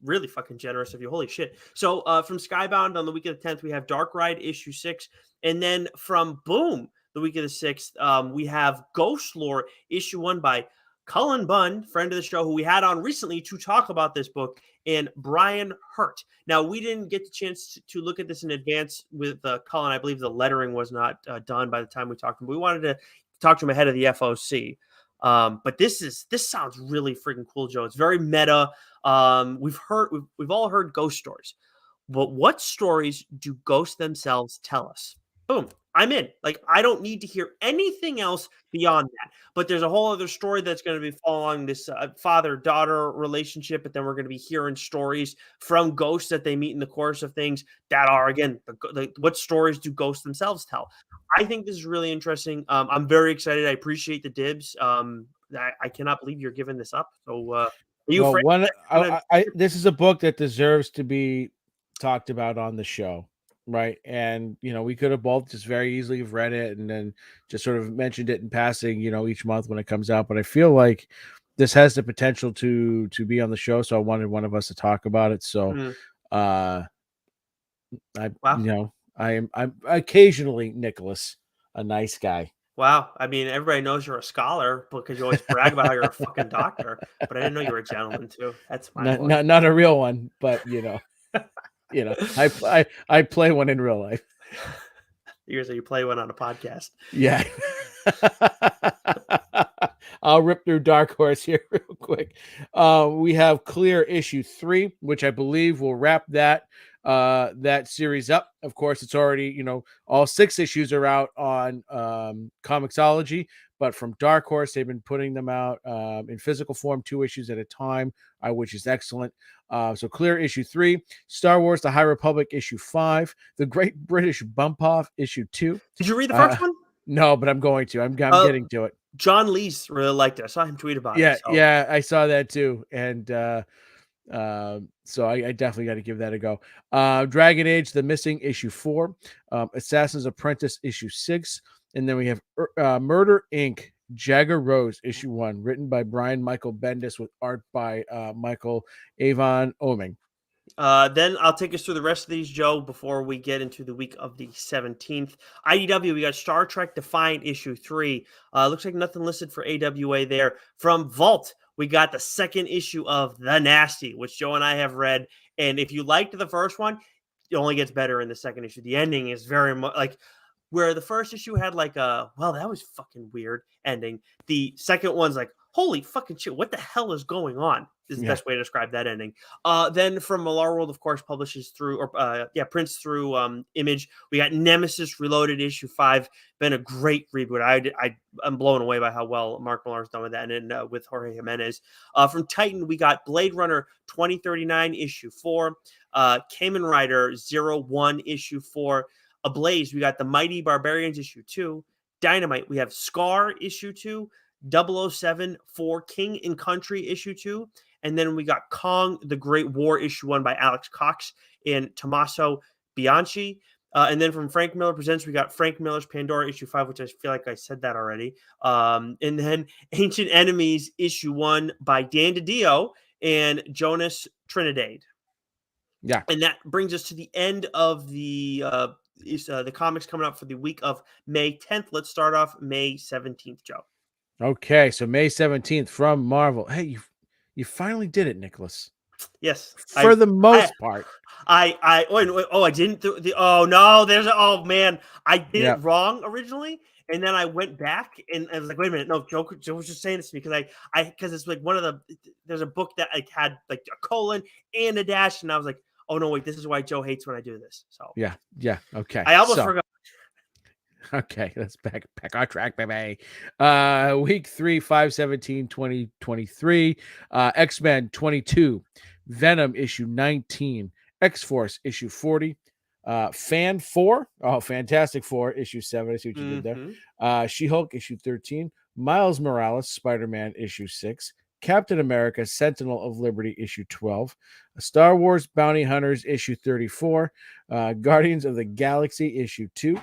really fucking generous of you. Holy shit. So from Skybound on the week of the 10th, we have Dark Ride issue 6, and then from Boom the week of the 6th, we have Ghost Lore issue 1 by Cullen Bunn, friend of the show, who we had on recently to talk about this book, and Brian Hurt. Now, we didn't get the chance to look at this in advance with Cullen. I believe the lettering was not done by the time we talked to him. We wanted to talk to him ahead of the FOC. But this sounds really freaking cool, Joe. It's very meta. We've all heard ghost stories, but what stories do ghosts themselves tell us? Boom, I'm in. Like, I don't need to hear anything else beyond that. But there's a whole other story that's going to be following this father-daughter relationship, but then we're going to be hearing stories from ghosts that they meet in the course of things that are, again, what stories do ghosts themselves tell? I think this is really interesting. I'm very excited. I appreciate the dibs. I cannot believe you're giving this up. So, are you Well, afraid one, that you're gonna? this is a book that deserves to be talked about on the show, right? And we could have both just very easily have read it and then just sort of mentioned it in passing, each month when it comes out. But I feel like this has the potential to be on the show, so I wanted one of us to talk about it. So, Mm, uh, I, wow. I'm occasionally Nicholas, a nice guy. Wow. I mean, everybody knows you're a scholar because you always brag about how you're a fucking doctor, but I didn't know you were a gentleman too. That's mind blowing. Not a real one, but I play one in real life. Years that you play one on a podcast. Yeah. I'll rip through Dark Horse here real quick. We have Clear issue 3, which I believe will wrap that series up. Of course, it's already, all 6 issues are out on Comixology, but from Dark Horse, they've been putting them out in physical form, 2 issues at a time, which is excellent. So Clear issue 3, Star Wars: The High Republic issue 5, The Great British Bump Off issue 2. Did you read the first one? No, but I'm going to. I'm getting to it. John Lees really liked it. I saw him tweet about it. So. Yeah, I saw that too, and so I definitely got to give that a go. Dragon Age: The Missing issue 4, Assassin's Apprentice issue 6, and then we have Murder Inc. Jagger Rose issue 1, written by Brian Michael Bendis with art by Michael Avon Oming. Then I'll take us through the rest of these, Joe, before we get into the week of the 17th. IDW, we got Star Trek Defiant issue 3. Looks like nothing listed for AWA there. From Vault, we got the 2nd issue of The Nasty, which Joe and I have read. And if you liked the first one, it only gets better in the 2nd issue. The ending is very much like where the first issue had like a, well, that was fucking weird ending. The second one's like, holy fucking shit, what the hell is going on? Is the best way to describe that ending. Then from Millar World, of course, publishes through, or prints through Image. We got Nemesis Reloaded issue 5. Been a great reboot. I'm blown away by how well Mark Millar's done with that, and then with Jorge Jimenez. From Titan, we got Blade Runner 2039 issue 4, Kamen Rider 01 issue 4. Ablaze, we got The Mighty Barbarians issue 2. Dynamite, we have Scar issue 2. 007 for King and Country issue 2. And then we got Kong, The Great War issue 1 by Alex Cox and Tommaso Bianchi. And then from Frank Miller Presents, we got Frank Miller's Pandora issue 5, which I feel like I said that already. And then Ancient Enemies issue 1 by Dan DiDio and Jonas Trinidad. Yeah. And that brings us to the end of the comics coming up for the week of May 10th. Let's start off May 17th, Joe. Okay, so May 17th from Marvel. Hey, you finally did it, Nicholas. Yes, for the most part. I didn't. Oh man, I did it wrong originally, and then I went back and I was like, wait a minute, no, Joe was just saying this to me because it's like there's a book that like had like a colon and a dash, and I was like, oh no, wait, this is why Joe hates when I do this. So yeah, okay. I almost forgot. Okay, let's back on track, baby. Week 3, 5/17/2023. X-Men 22, Venom issue 19, X-Force issue 40, Fantastic Four issue 7. I see what you did there. She-Hulk issue 13, Miles Morales Spider-Man issue 6, Captain America Sentinel of Liberty issue 12, Star Wars Bounty Hunters issue 34, Guardians of the Galaxy issue 2,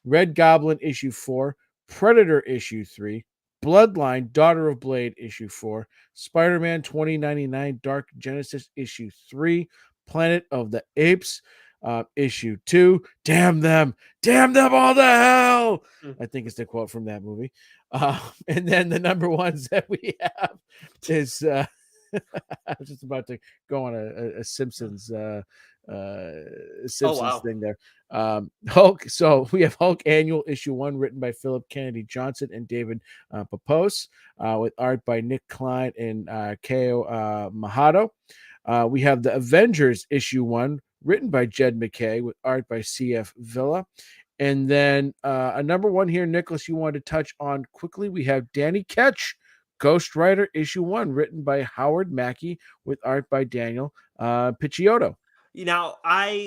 Red Goblin issue 4, Predator issue 3, Bloodline Daughter of Blade issue 4, Spider-Man 2099 Dark Genesis issue 3, Planet of the Apes issue 2. Damn them all to hell. I think it's the quote from that movie. And then the number ones that we have is I was just about to go on a Simpsons thing there. Hulk. So we have Hulk Annual issue 1, written by Philip Kennedy Johnson and David Papos, with art by Nick Klein and Keo Mahato. We have the Avengers issue 1, written by Jed McKay, with art by CF Villa. And then a number 1 here, Nicholas, you wanted to touch on quickly. We have Danny Ketch, Ghost Rider issue 1, written by Howard Mackey, with art by Daniel Picciotto. Now,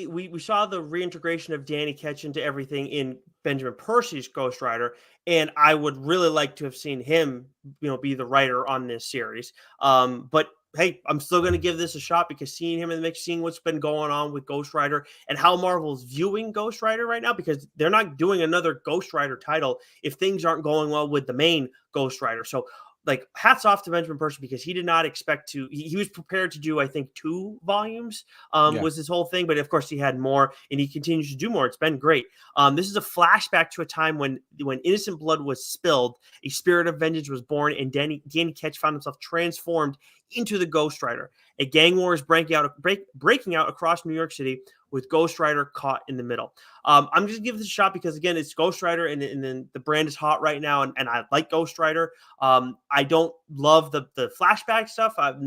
we saw the reintegration of Danny Ketch into everything in Benjamin Percy's Ghost Rider, and I would really like to have seen him, be the writer on this series. But hey, I'm still going to give this a shot because seeing him in the mix, seeing what's been going on with Ghost Rider and how Marvel's viewing Ghost Rider right now, because they're not doing another Ghost Rider title if things aren't going well with the main Ghost Rider. So, like, hats off to Benjamin Percy because he did not expect to. He was prepared to do, I think, 2 volumes was his whole thing. But of course, he had more, and he continues to do more. It's been great. This is a flashback to a time when innocent blood was spilled, a spirit of vengeance was born, and Danny Ketch found himself transformed into the Ghost Rider. A gang war is breaking out across New York City with Ghost Rider caught in the middle. I'm just giving this a shot because, again, it's Ghost Rider, and then the brand is hot right now, and I like Ghost Rider. I don't love the flashback stuff. I've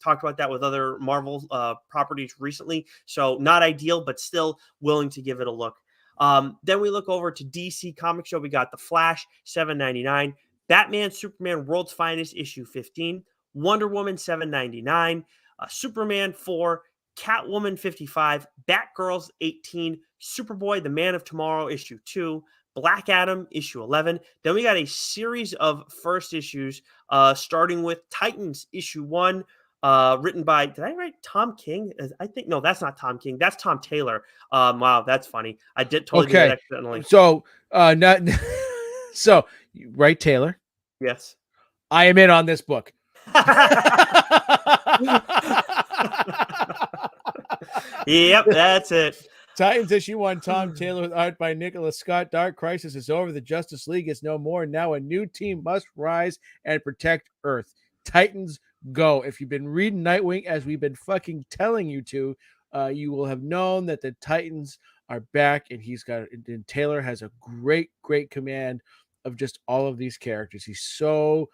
talked about that with other Marvel properties recently, so not ideal, but still willing to give it a look. Then we look over to DC Comic Show. We got The Flash, $7.99. Batman, Superman, World's Finest, issue 15. Wonder Woman, $7.99. Superman, 4. Catwoman, 55. Batgirls, 18. Superboy, The Man of Tomorrow, issue 2. Black Adam, issue 11. Then we got a series of first issues, starting with Titans, issue 1. Written by, did I write Tom King? I think, no, that's not Tom King. That's Tom Taylor. Wow, that's funny. I did totally do that accidentally. So, not so, right, Taylor? Yes. I am in on this book. Yep, that's it. Titans issue 1, Tom Taylor with art by Nicholas Scott. Dark Crisis is over. The Justice League is no more. Now a new team must rise and protect Earth. Titans go. If you've been reading Nightwing as we've been fucking telling you to, you will have known that the Titans are back, and Taylor has a great command of just all of these characters. He's so,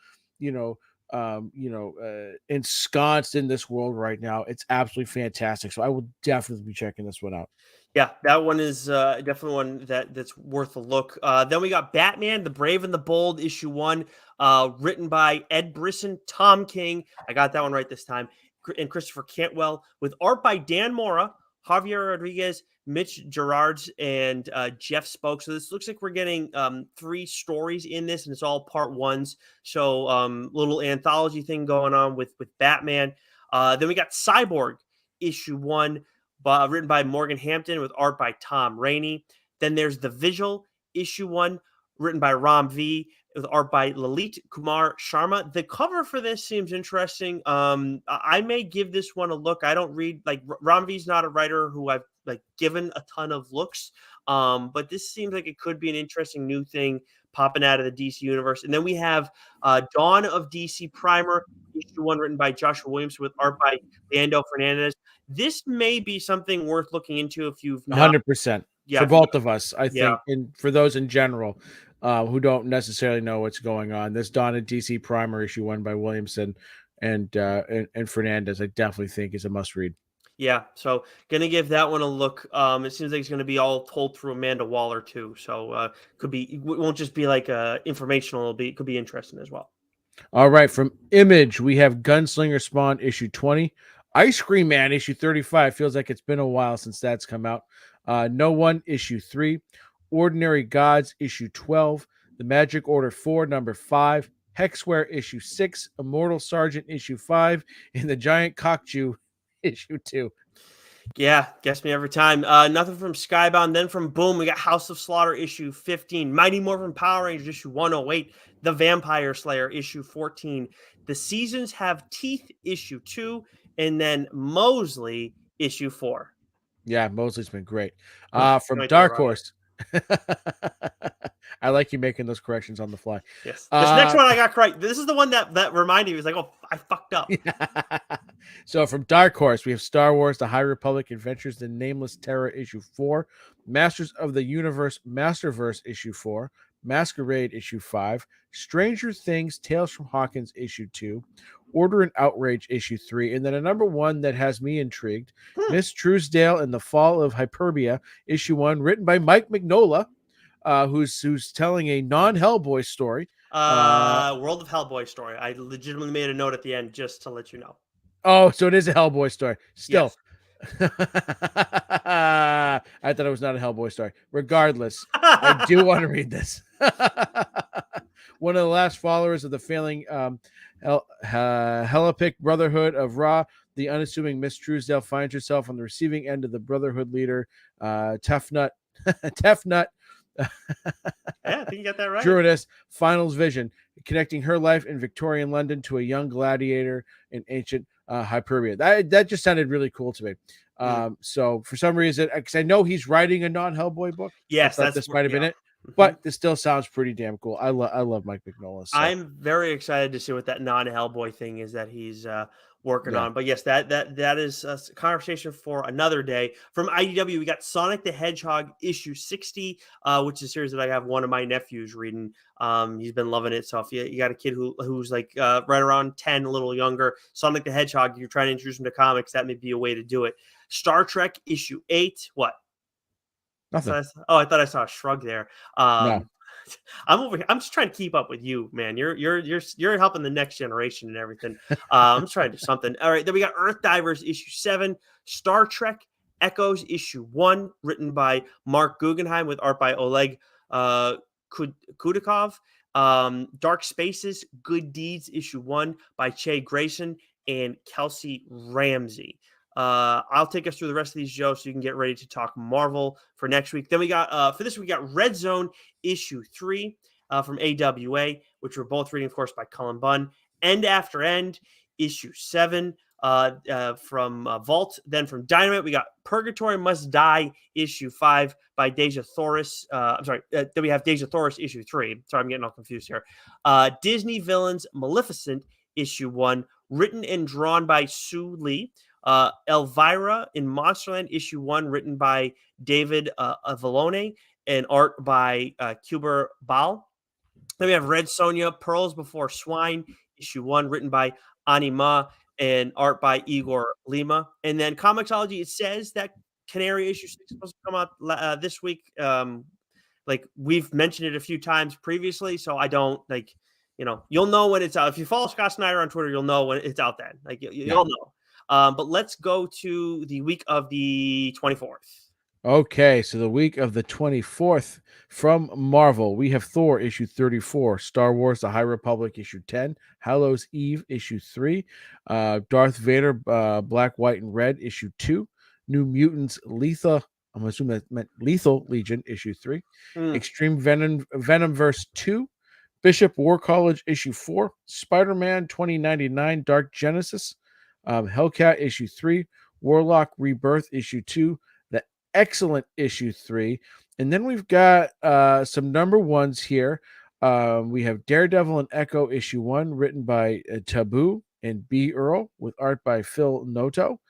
ensconced in this world right now. It's absolutely fantastic. So I will definitely be checking this one out. Yeah, that one is definitely one that's worth a look. Then we got Batman, The Brave and the Bold, issue 1, written by Ed Brisson, Tom King. I got that one right this time. And Christopher Cantwell, with art by Dan Mora, Javier Rodriguez, Mitch Gerards, and Jeff Spoke. So this looks like we're getting 3 stories in this, and it's all part 1s. So little anthology thing going on with Batman. Then we got Cyborg, issue 1, written by Morgan Hampton with art by Tom Rainey. Then there's The Vigil, issue 1, written by Ram V with art by Lalit Kumar Sharma. The cover for this seems interesting. I may give this one a look. I don't read, like, Ram V's not a writer who I've given a ton of looks. But this seems like it could be an interesting new thing popping out of the DC universe. And then we have Dawn of DC Primer, issue 1, written by Joshua Williams with art by Leandro Fernandez. This may be something worth looking into if you've not. 100%. For both of us, I think, and for those in general who don't necessarily know what's going on. This Dawn of DC Primer, issue 1 by Williamson and Fernandez, I definitely think is a must read. Yeah, so gonna give that one a look. It seems like it's gonna be all told through Amanda Waller too. So it won't just be like informational. It could be interesting as well. All right, from Image, we have Gunslinger Spawn issue 20, Ice Cream Man issue 35. Feels like it's been a while since that's come out. No One issue 3, Ordinary Gods issue 12, The Magic Order 4 number 5, Hexware issue 6, Immortal Sergeant issue 5, and The Giant Cockchew issue 2. Yeah, guess me every time. Nothing from Skybound. Then from Boom, we got House of Slaughter issue 15, Mighty Morphin Power Rangers issue 108, The Vampire Slayer issue 14, The Seasons Have Teeth issue 2, and then Mosley issue 4. Yeah, Mosley's been great. From Dark Horse. I like you making those corrections on the fly. Yes. This next one I got correct. This is the one that reminded me. It was like, oh, I fucked up. So from Dark Horse, we have Star Wars, The High Republic Adventures, The Nameless Terror, issue 4, Masters of the Universe, Masterverse, issue 4, Masquerade, issue 5, Stranger Things, Tales from Hawkins, issue 2, Order and Outrage, issue 3, and then a number 1 that has me intrigued, Miss Truesdale and the Fall of Hyperbia, issue 1, written by Mike Mignola, who's telling a non-Hellboy story. World of Hellboy story. I legitimately made a note at the end just to let you know. Oh, so it is a Hellboy story. Still. Yes. I thought it was not a Hellboy story. Regardless, I do want to read this. One of the last followers of the failing Helipic Brotherhood of Ra, the unassuming Miss Truesdale finds herself on the receiving end of the Brotherhood leader, Tefnut. Yeah, I think you got that right. Druidess, Final's vision, connecting her life in Victorian London to a young gladiator in ancient Hyperbia. That just sounded really cool to me. So for some reason, because I know he's writing a non-Hellboy book. Yes, this might have been it. but this still sounds pretty damn cool. I love Mike Mignola. So I'm very excited to see what that non-Hellboy thing is that he's working yeah, on. But yes, that is a conversation for another day. From IDW, we got Sonic the Hedgehog issue 60, which is a series that I have one of my nephews reading. He's been loving it. So if you got a kid who's like right around 10, a little younger, Sonic the Hedgehog, you're trying to introduce him to comics, that may be a way to do it. Star Trek issue 8. What? nothing. I thought I saw a shrug there. No. I'm over here. I'm just trying to keep up with you, man. You're helping the next generation and everything. I'm just trying to do something. All right, then we got Earth Divers issue 7, Star Trek Echoes issue 1, written by Mark Guggenheim with art by Oleg Kudikov. Dark Spaces Good Deeds issue 1 by Che Grayson and Kelsey Ramsey. I'll take us through the rest of these shows so you can get ready to talk Marvel for next week. Then we got for this we got Red Zone issue 3 from AWA, which we're both reading, of course, by Cullen Bunn. End After End issue 7 from Vault. Then from Dynamite, we got Purgatory Must Die issue 5 by Deja Thoris. Then we have Deja Thoris issue 3. Sorry, I'm getting all confused here. Disney Villains Maleficent issue 1, written and drawn by Sue Lee. Elvira in Monsterland issue 1, written by David Avalone and art by Kuber Bal. Then we have Red Sonja Pearls Before Swine issue 1, written by Anima and art by Igor Lima. And then Comixology, it says that Canary issue 6 is supposed to come out this week. Like we've mentioned it a few times previously, so I don't you'll know when it's out. If you follow Scott Snyder on Twitter, you'll know when it's out then. You'll know. But let's go to the week of the 24th. Okay, so the week of the 24th from Marvel, we have Thor issue 34, Star Wars The High Republic issue 10, Hallows Eve issue 3, Darth Vader Black, White, and Red issue 2, New Mutants Lethal, I'm assuming that meant Lethal Legion issue 3, Extreme Venomverse 2, Bishop War College issue 4, Spider-Man 2099 Dark Genesis, Hellcat issue 3, Warlock Rebirth issue 2, the excellent issue 3, and then we've got some number ones here. We have Daredevil and Echo issue 1, written by Taboo and B. Earl, with art by Phil Noto.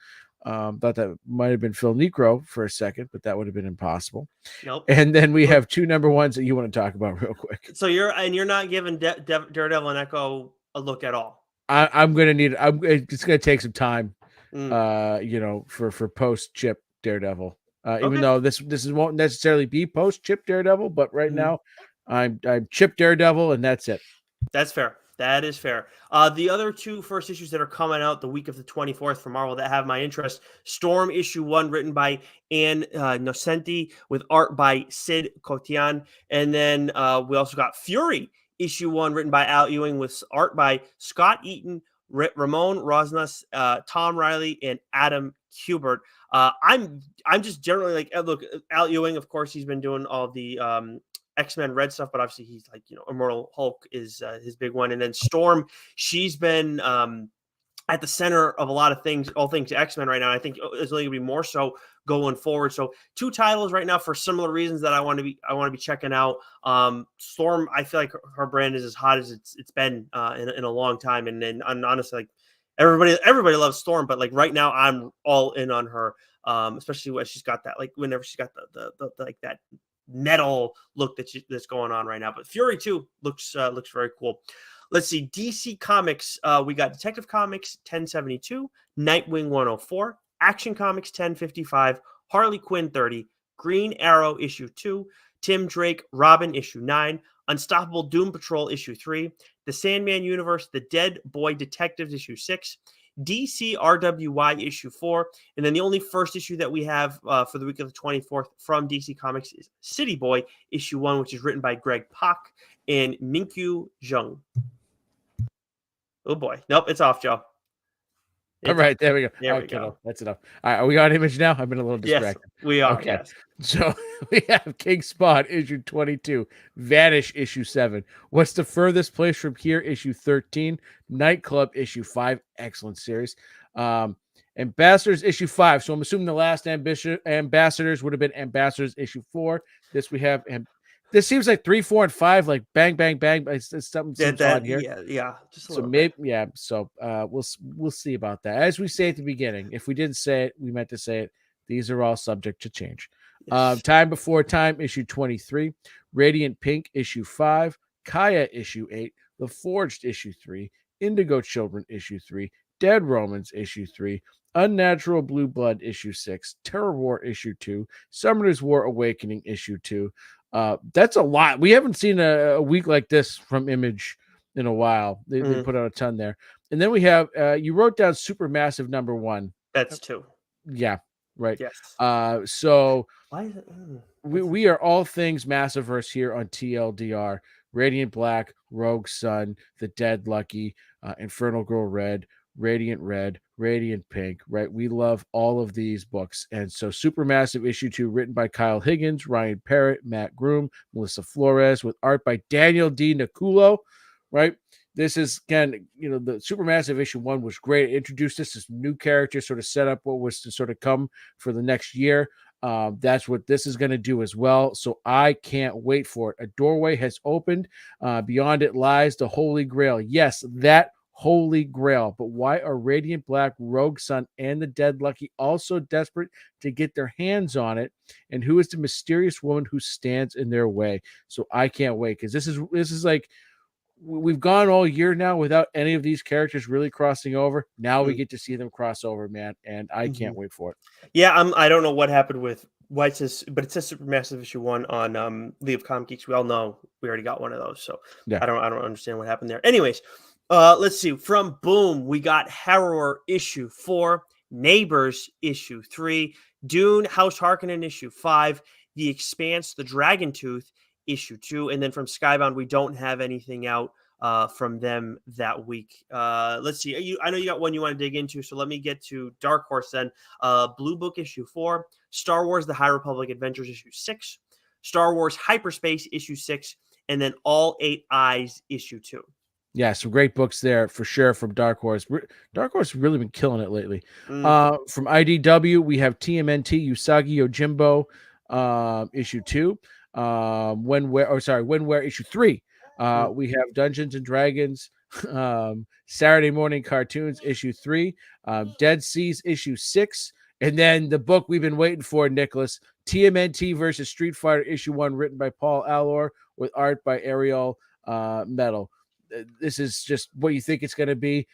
Thought that might have been Phil Necro for a second, but that would have been impossible. Nope. And then we have two number ones that you want to talk about real quick. So you're not giving Daredevil and Echo a look at all. It's gonna take some time, for post Chip Daredevil. Even though this won't necessarily be post Chip Daredevil, but right now I'm Chip Daredevil, and that's it. That's fair. That is fair. The other two first issues that are coming out the week of the 24th from Marvel that have my interest: Storm issue 1, written by Ann Nocenti with art by Sid Kotian, and then we also got Fury issue 1, written by Al Ewing with art by Scott Eaton, Ramon Rosnas, Tom Riley, and Adam Kubert. I'm just generally like, look, Al Ewing, of course, he's been doing all the X-Men Red stuff, but obviously he's like, Immortal Hulk is his big one. And then Storm, she's been at the center of a lot of things, all things X-Men right now. I think it's only gonna be more so going forward. So two titles right now for similar reasons that I want to be checking out. Storm, I feel like her brand is as hot as it's been in a long time. And honestly, like everybody loves Storm, but like right now I'm all in on her. Especially when she's got that, like whenever she's got the like that metal look that's going on right now. But Fury 2 looks very cool. Let's see, DC Comics. We got Detective Comics 1072, Nightwing 104, Action Comics 1055, Harley Quinn 30, Green Arrow issue 2, Tim Drake Robin issue 9, Unstoppable Doom Patrol issue 3, The Sandman Universe, The Dead Boy Detectives issue 6, DC RWY issue 4, and then the only first issue that we have for the week of the 24th from DC Comics is City Boy issue 1, which is written by Greg Pak and Minkyu Jung. Oh boy, nope, it's off, Joe. All right, there we go. There we go. That's enough. All right, are we on Image now? I've been a little distracted. Yes, we are. Okay. Yes. So we have King Spot issue 22, Vanish issue 7. What's the Furthest Place from Here issue 13, Nightclub issue 5. Excellent series. Ambassadors issue 5. So I'm assuming the last Ambassadors would have been Ambassadors issue 4. This this seems like 3, 4, and 5, like bang, bang, bang. Something seems odd here. Yeah, just a So little maybe, bit. yeah. So we'll see about that. As we say at the beginning, if we didn't say it, we meant to say it. These are all subject to change. Yes. Time Before Time, issue 23, Radiant Pink, issue 5, Kaya, issue 8, The Forged, issue 3, Indigo Children, issue 3, Dead Romans, issue 3, Unnatural Blue Blood, issue 6, Terror War, issue 2, Summoner's War Awakening, issue 2. That's a lot. We haven't seen a week like this from Image in a while. They put out a ton there. And then we have, you wrote down Supermassive #1. That's 2. Yeah, right. Yes. So Why is it? we are all things Massiverse here on TLDR. Radiant Black, Rogue Sun, The Dead Lucky, Infernal Girl Red, Radiant Pink, right? We love all of these books. And so Supermassive issue 2, written by Kyle Higgins, Ryan Parrott, Matt Groom, Melissa Flores, with art by Daniel D. Niculo, right? This is, again, the Supermassive issue 1 was great. It introduced us this new character, sort of set up what was to sort of come for the next year. That's what this is going to do as well. So I can't wait for it. A doorway has opened. Beyond it lies the Holy Grail. Yes, that Holy Grail. But why are Radiant Black, Rogue Sun, and the Dead Lucky also desperate to get their hands on it? And who is the mysterious woman who stands in their way? So I can't wait, because this is like, we've gone all year now without any of these characters really crossing over. Now we get to see them cross over, man, and I can't wait for it. Yeah, I don't know what happened with why it says, but it says Supermassive issue 1 on League of Comic Geeks. We all know we already got one of those, so Yeah. I don't understand what happened there. Anyways, let's see. From Boom, we got Harrower issue 4, Neighbors issue 3, Dune, House Harkonnen issue 5, The Expanse, The Dragon Tooth issue 2, and then from Skybound we don't have anything out from them that week. Let's see. I know you got one you want to dig into, so let me get to Dark Horse then. Blue Book issue 4, Star Wars: The High Republic Adventures issue 6, Star Wars Hyperspace issue 6, and then All 8 Eyes issue 2. Yeah, some great books there for sure from Dark Horse. Dark Horse has really been killing it lately. From IDW, we have TMNT Usagi Yojimbo issue 2. When Where issue 3. We have Dungeons and Dragons Saturday Morning Cartoons issue 3, Dead Seas issue 6, and then the book we've been waiting for, Nicholas, TMNT versus Street Fighter issue 1, written by Paul Allor with art by Ariel Metal. This is just what you think it's going to be.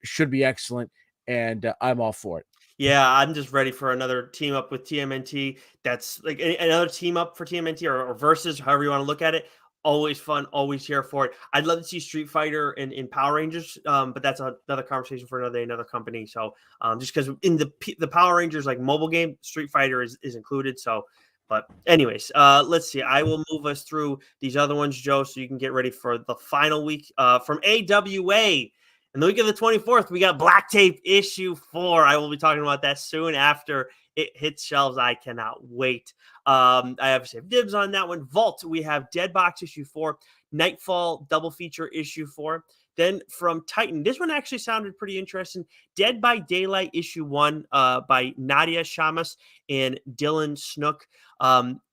Should be excellent, and I'm all for it. Yeah, I'm just ready for another team up with TMNT. That's like another team up for TMNT or versus, however you want to look at it. Always fun, always here for it. I'd love to see Street Fighter and Power Rangers, but that's another conversation for another day, another company. So just because in the Power Rangers like mobile game, Street Fighter is included. So, but anyways, let's see. I will move us through these other ones, Joe, so you can get ready for the final week from AWA. And the week of the 24th, we got Black Tape issue 4. I will be talking about that soon after it hits shelves. I cannot wait. I obviously have dibs on that one. Vault, we have Dead Box issue 4, Nightfall double feature issue 4. Then from Titan, this one actually sounded pretty interesting. Dead by Daylight issue 1 by Nadia Shamas and Dylan Snook.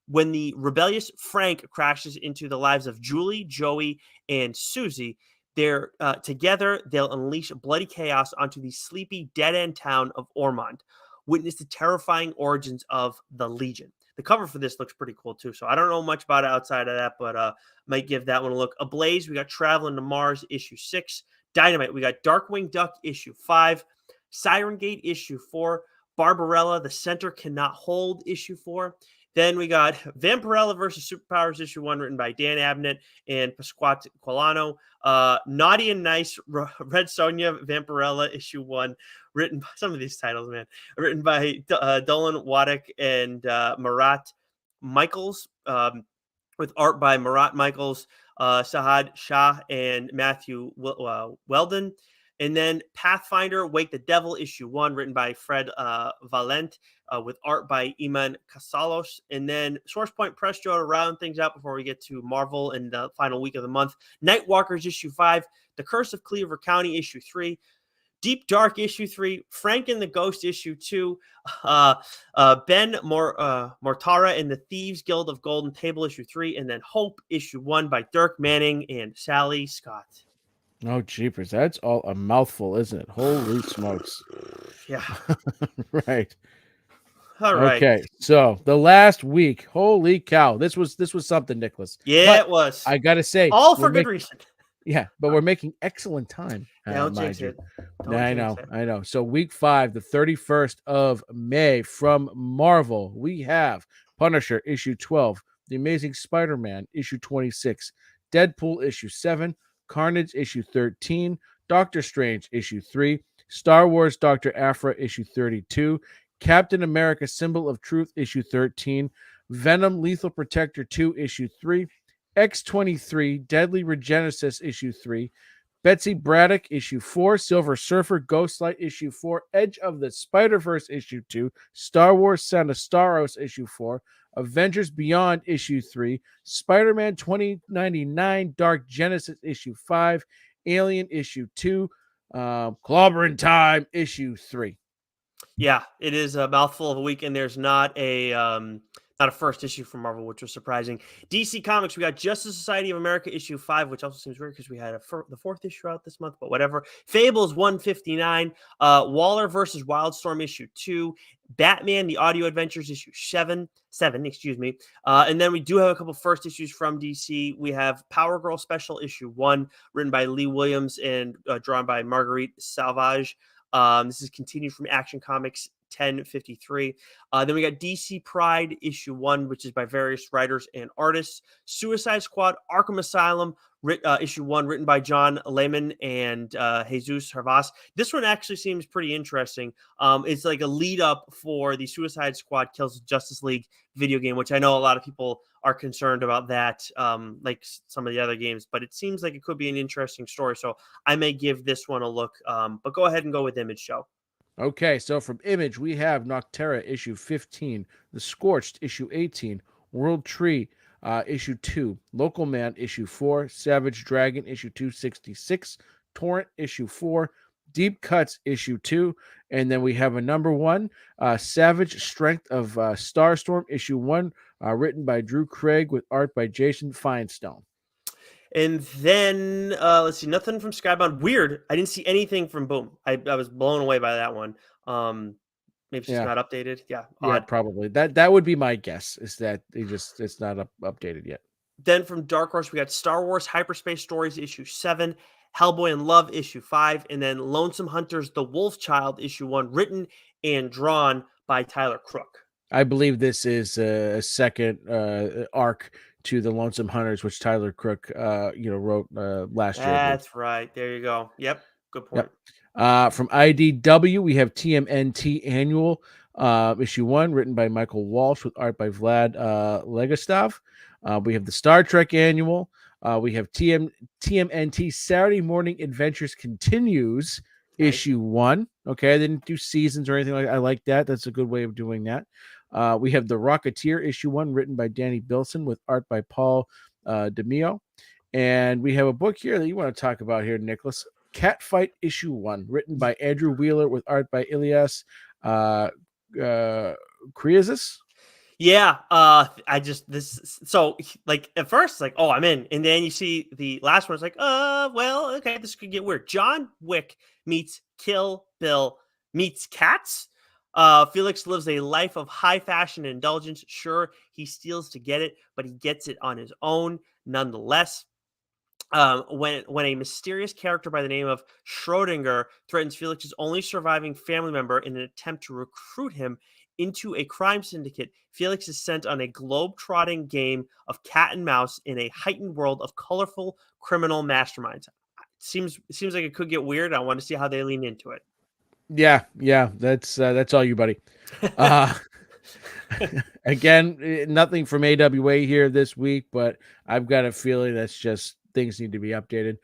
When the rebellious Frank crashes into the lives of Julie, Joey, and Susie, they're together, they'll unleash bloody chaos onto the sleepy dead-end town of Ormond. Witness the terrifying origins of the Legion. The cover for this looks pretty cool too, so I don't know much about it outside of that, but might give that one a look. Ablaze, we got Traveling to Mars issue 6. Dynamite, we got Darkwing Duck issue 5. Siren Gate issue 4. Barbarella, The Center Cannot Hold issue 4. Then we got Vampirella versus Superpowers issue 1, written by Dan Abnett and Pasquale Quilano. Naughty and Nice, Red Sonja Vampirella issue 1, written by some of these titles, man, written by Dolan Waddick and Marat Michaels, with art by Marat Michaels, Sahad Shah, and Matthew Weldon. And then Pathfinder, Wake the Devil, issue 1, written by Fred Valent, with art by Iman Casalos. And then Source Point Press, Joe, to round things out before we get to Marvel and the final week of the month. Nightwalkers, issue 5, The Curse of Cleaver County, issue 3, Deep Dark issue 3, Frank and the Ghost issue 2, Ben Mortara and the Thieves Guild of Golden Table issue 3, and then Hope issue 1 by Dirk Manning and Sally Scott. Oh, jeepers. That's all a mouthful, isn't it? Holy smokes. Yeah. Right. All right. Okay. So the last week, holy cow. This was something, Nicholas. Yeah, But it was. I gotta say, All for good reason. Yeah, but we're making excellent time. Don't Mind jinx you. it. I know. So week 5, the 31st of May, from Marvel, we have Punisher issue 12, The Amazing Spider-Man issue 26, Deadpool issue 7, Carnage issue 13, Doctor Strange issue 3, Star Wars Dr. Aphra issue 32, Captain America Symbol of Truth issue 13, Venom Lethal Protector 2 issue 3, X-23 Deadly Regenesis issue 3, Betsy Braddock issue 4, Silver Surfer Ghostlight issue 4, Edge of the Spider-Verse issue 2, Star Wars Sanastaros issue 4, Avengers Beyond issue 3, Spider-Man 2099 Dark Genesis issue 5, Alien issue 2, Clobbering Time issue 3. Yeah, it is a mouthful of a week, and there's not a first issue from Marvel, which was surprising. DC Comics, we got Justice Society of America issue 5, which also seems weird because we had the 4th issue out this month, but whatever. Fables 159, Waller versus Wildstorm issue 2, Batman the Audio Adventures issue 7, excuse me. And then we do have a couple first issues from DC. We have Power Girl Special issue 1, written by Lee Williams and drawn by Marguerite Salvage. This is continued from Action Comics 1053. Then we got DC Pride issue 1, which is by various writers and artists. Suicide Squad Arkham Asylum issue 1, written by John Layman and Jesus Hervas. This one actually seems pretty interesting. It's like a lead up for the Suicide Squad Kills Justice League video game, which I know a lot of people are concerned about that, like some of the other games, but it seems like it could be an interesting story. So I may give this one a look, but go ahead and go with Image Show. Okay, so from Image, we have Noctera issue 15, The Scorched issue 18, World Tree issue 2, Local Man issue 4, Savage Dragon issue 266, Torrent issue 4, Deep Cuts issue 2, and then we have a number 1, Savage Strength of Starstorm issue 1, written by Drew Craig with art by Jason Feinstein. And then let's see, nothing from Skybound. Weird. I didn't see anything from Boom. I was blown away by that one. Maybe it's not updated. Yeah, odd. Yeah, probably. That would be my guess, is that it's not updated yet. Then from Dark Horse, we got Star Wars Hyperspace Stories issue 7, Hellboy in Love issue 5, and then Lonesome Hunters The Wolf Child issue 1, written and drawn by Tyler Crook. I believe this is a second arc to the Lonesome Hunters, which Tyler Crook wrote last year. That's right. There you go. Yep. Good point. Yep. From IDW, we have TMNT Annual issue 1, written by Michael Walsh with art by Vlad Legostov. We have the Star Trek Annual. We have TMNT Saturday Morning Adventures Continues issue 1. Okay, I didn't do seasons or anything like that. I like that. That's a good way of doing that. We have the Rocketeer issue 1, written by Danny Bilson with art by Paul DeMio. And we have a book here that you want to talk about here, Nicholas. Catfight issue 1, written by Andrew Wheeler with art by Ilias Kriazis. Yeah, so like at first, like, oh, I'm in, and then you see the last one. It's like, well, okay, this could get weird. John Wick meets Kill Bill meets Cats. Felix lives a life of high fashion and indulgence. Sure, he steals to get it, but he gets it on his own nonetheless. When a mysterious character by the name of Schrodinger threatens Felix's only surviving family member in an attempt to recruit him into a crime syndicate, Felix is sent on a globe-trotting game of cat and mouse in a heightened world of colorful criminal masterminds. It seems like it could get weird. I want to see how they lean into it. Yeah, that's all you, buddy. Again, nothing from AWA here this week, but I've got a feeling that's just things need to be updated.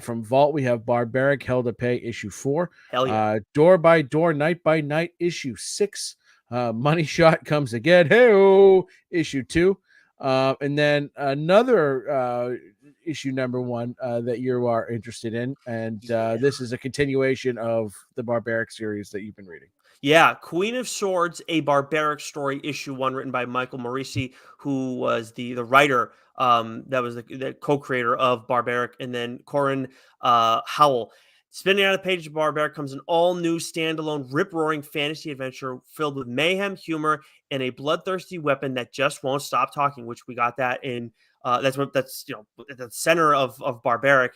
From Vault, we have Barbaric Hell to Pay issue 4. Hell yeah. Door by Door, Night by Night issue 6. Money Shot Comes Again, hey issue 2. And then another issue number 1 that you are interested in, and Yeah. this is a continuation of the Barbaric series that you've been reading. Yeah, Queen of Swords, a barbaric story, issue 1, written by Michael Morisi, who was the writer, that was the co-creator of Barbaric, and then Corin Howell. Spinning out of the page of Barbaric comes an all-new standalone, rip-roaring fantasy adventure filled with mayhem, humor, and a bloodthirsty weapon that just won't stop talking. Which we got that in. That's at the center of Barbaric.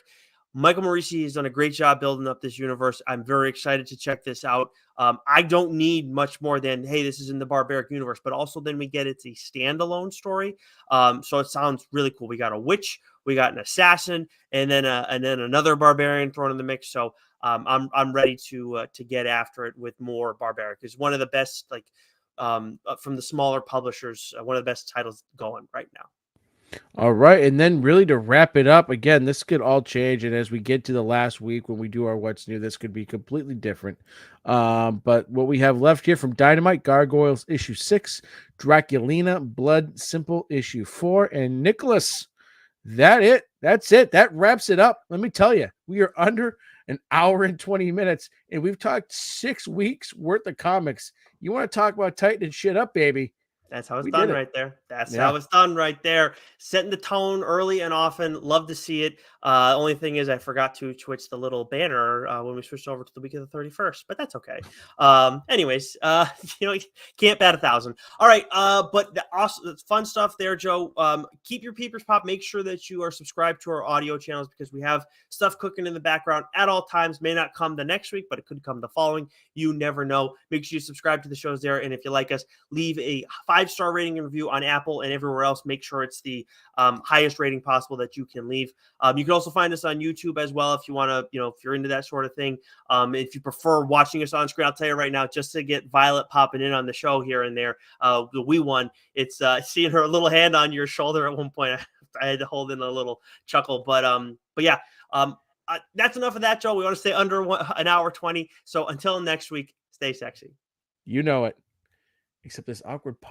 Michael Morisi has done a great job building up this universe. I'm very excited to check this out. I don't need much more than, hey, this is in the Barbaric universe, but also then we get it's a standalone story. So it sounds really cool. We got a witch, we got an assassin, and then another barbarian thrown in the mix. So I'm ready to get after it with more Barbaric. It's one of the best, from the smaller publishers, one of the best titles going right now. All right, and then really to wrap it up, again, this could all change, and as we get to the last week when we do our what's new, this could be completely different. But what we have left here from Dynamite, Gargoyles issue 6, Draculina, Blood Simple issue 4, and Nicholas. That's it. That wraps it up. Let me tell you, we are under an hour and 20 minutes, and we've talked 6 weeks worth of comics. You want to talk about tightening shit up, baby? That's how it's We done did it. right there. That's Yeah. how it's done right there. Setting the tone early and often. Love to see it. Only thing is, I forgot to switch the little banner when we switched over to the week of the 31st, but that's okay. Anyways, can't bat 1,000. All right. But the awesome, fun stuff there, Joe. Keep your peepers pop. Make sure that you are subscribed to our audio channels because we have stuff cooking in the background at all times. May not come the next week, but it could come the following. You never know. Make sure you subscribe to the shows there. And if you like us, leave a 5-star rating and review on Apple and everywhere else. Make sure it's the highest rating possible that you can leave. You can also find us on YouTube as well if you want to, if you're into that sort of thing. If you prefer watching us on screen, I'll tell you right now, just to get Violet popping in on the show here and there, the wee one, it's seeing her little hand on your shoulder at one point. I had to hold in a little chuckle, but yeah. That's enough of that, Joe. We want to stay under an hour 20. So until next week, stay sexy. You know it. Except this awkward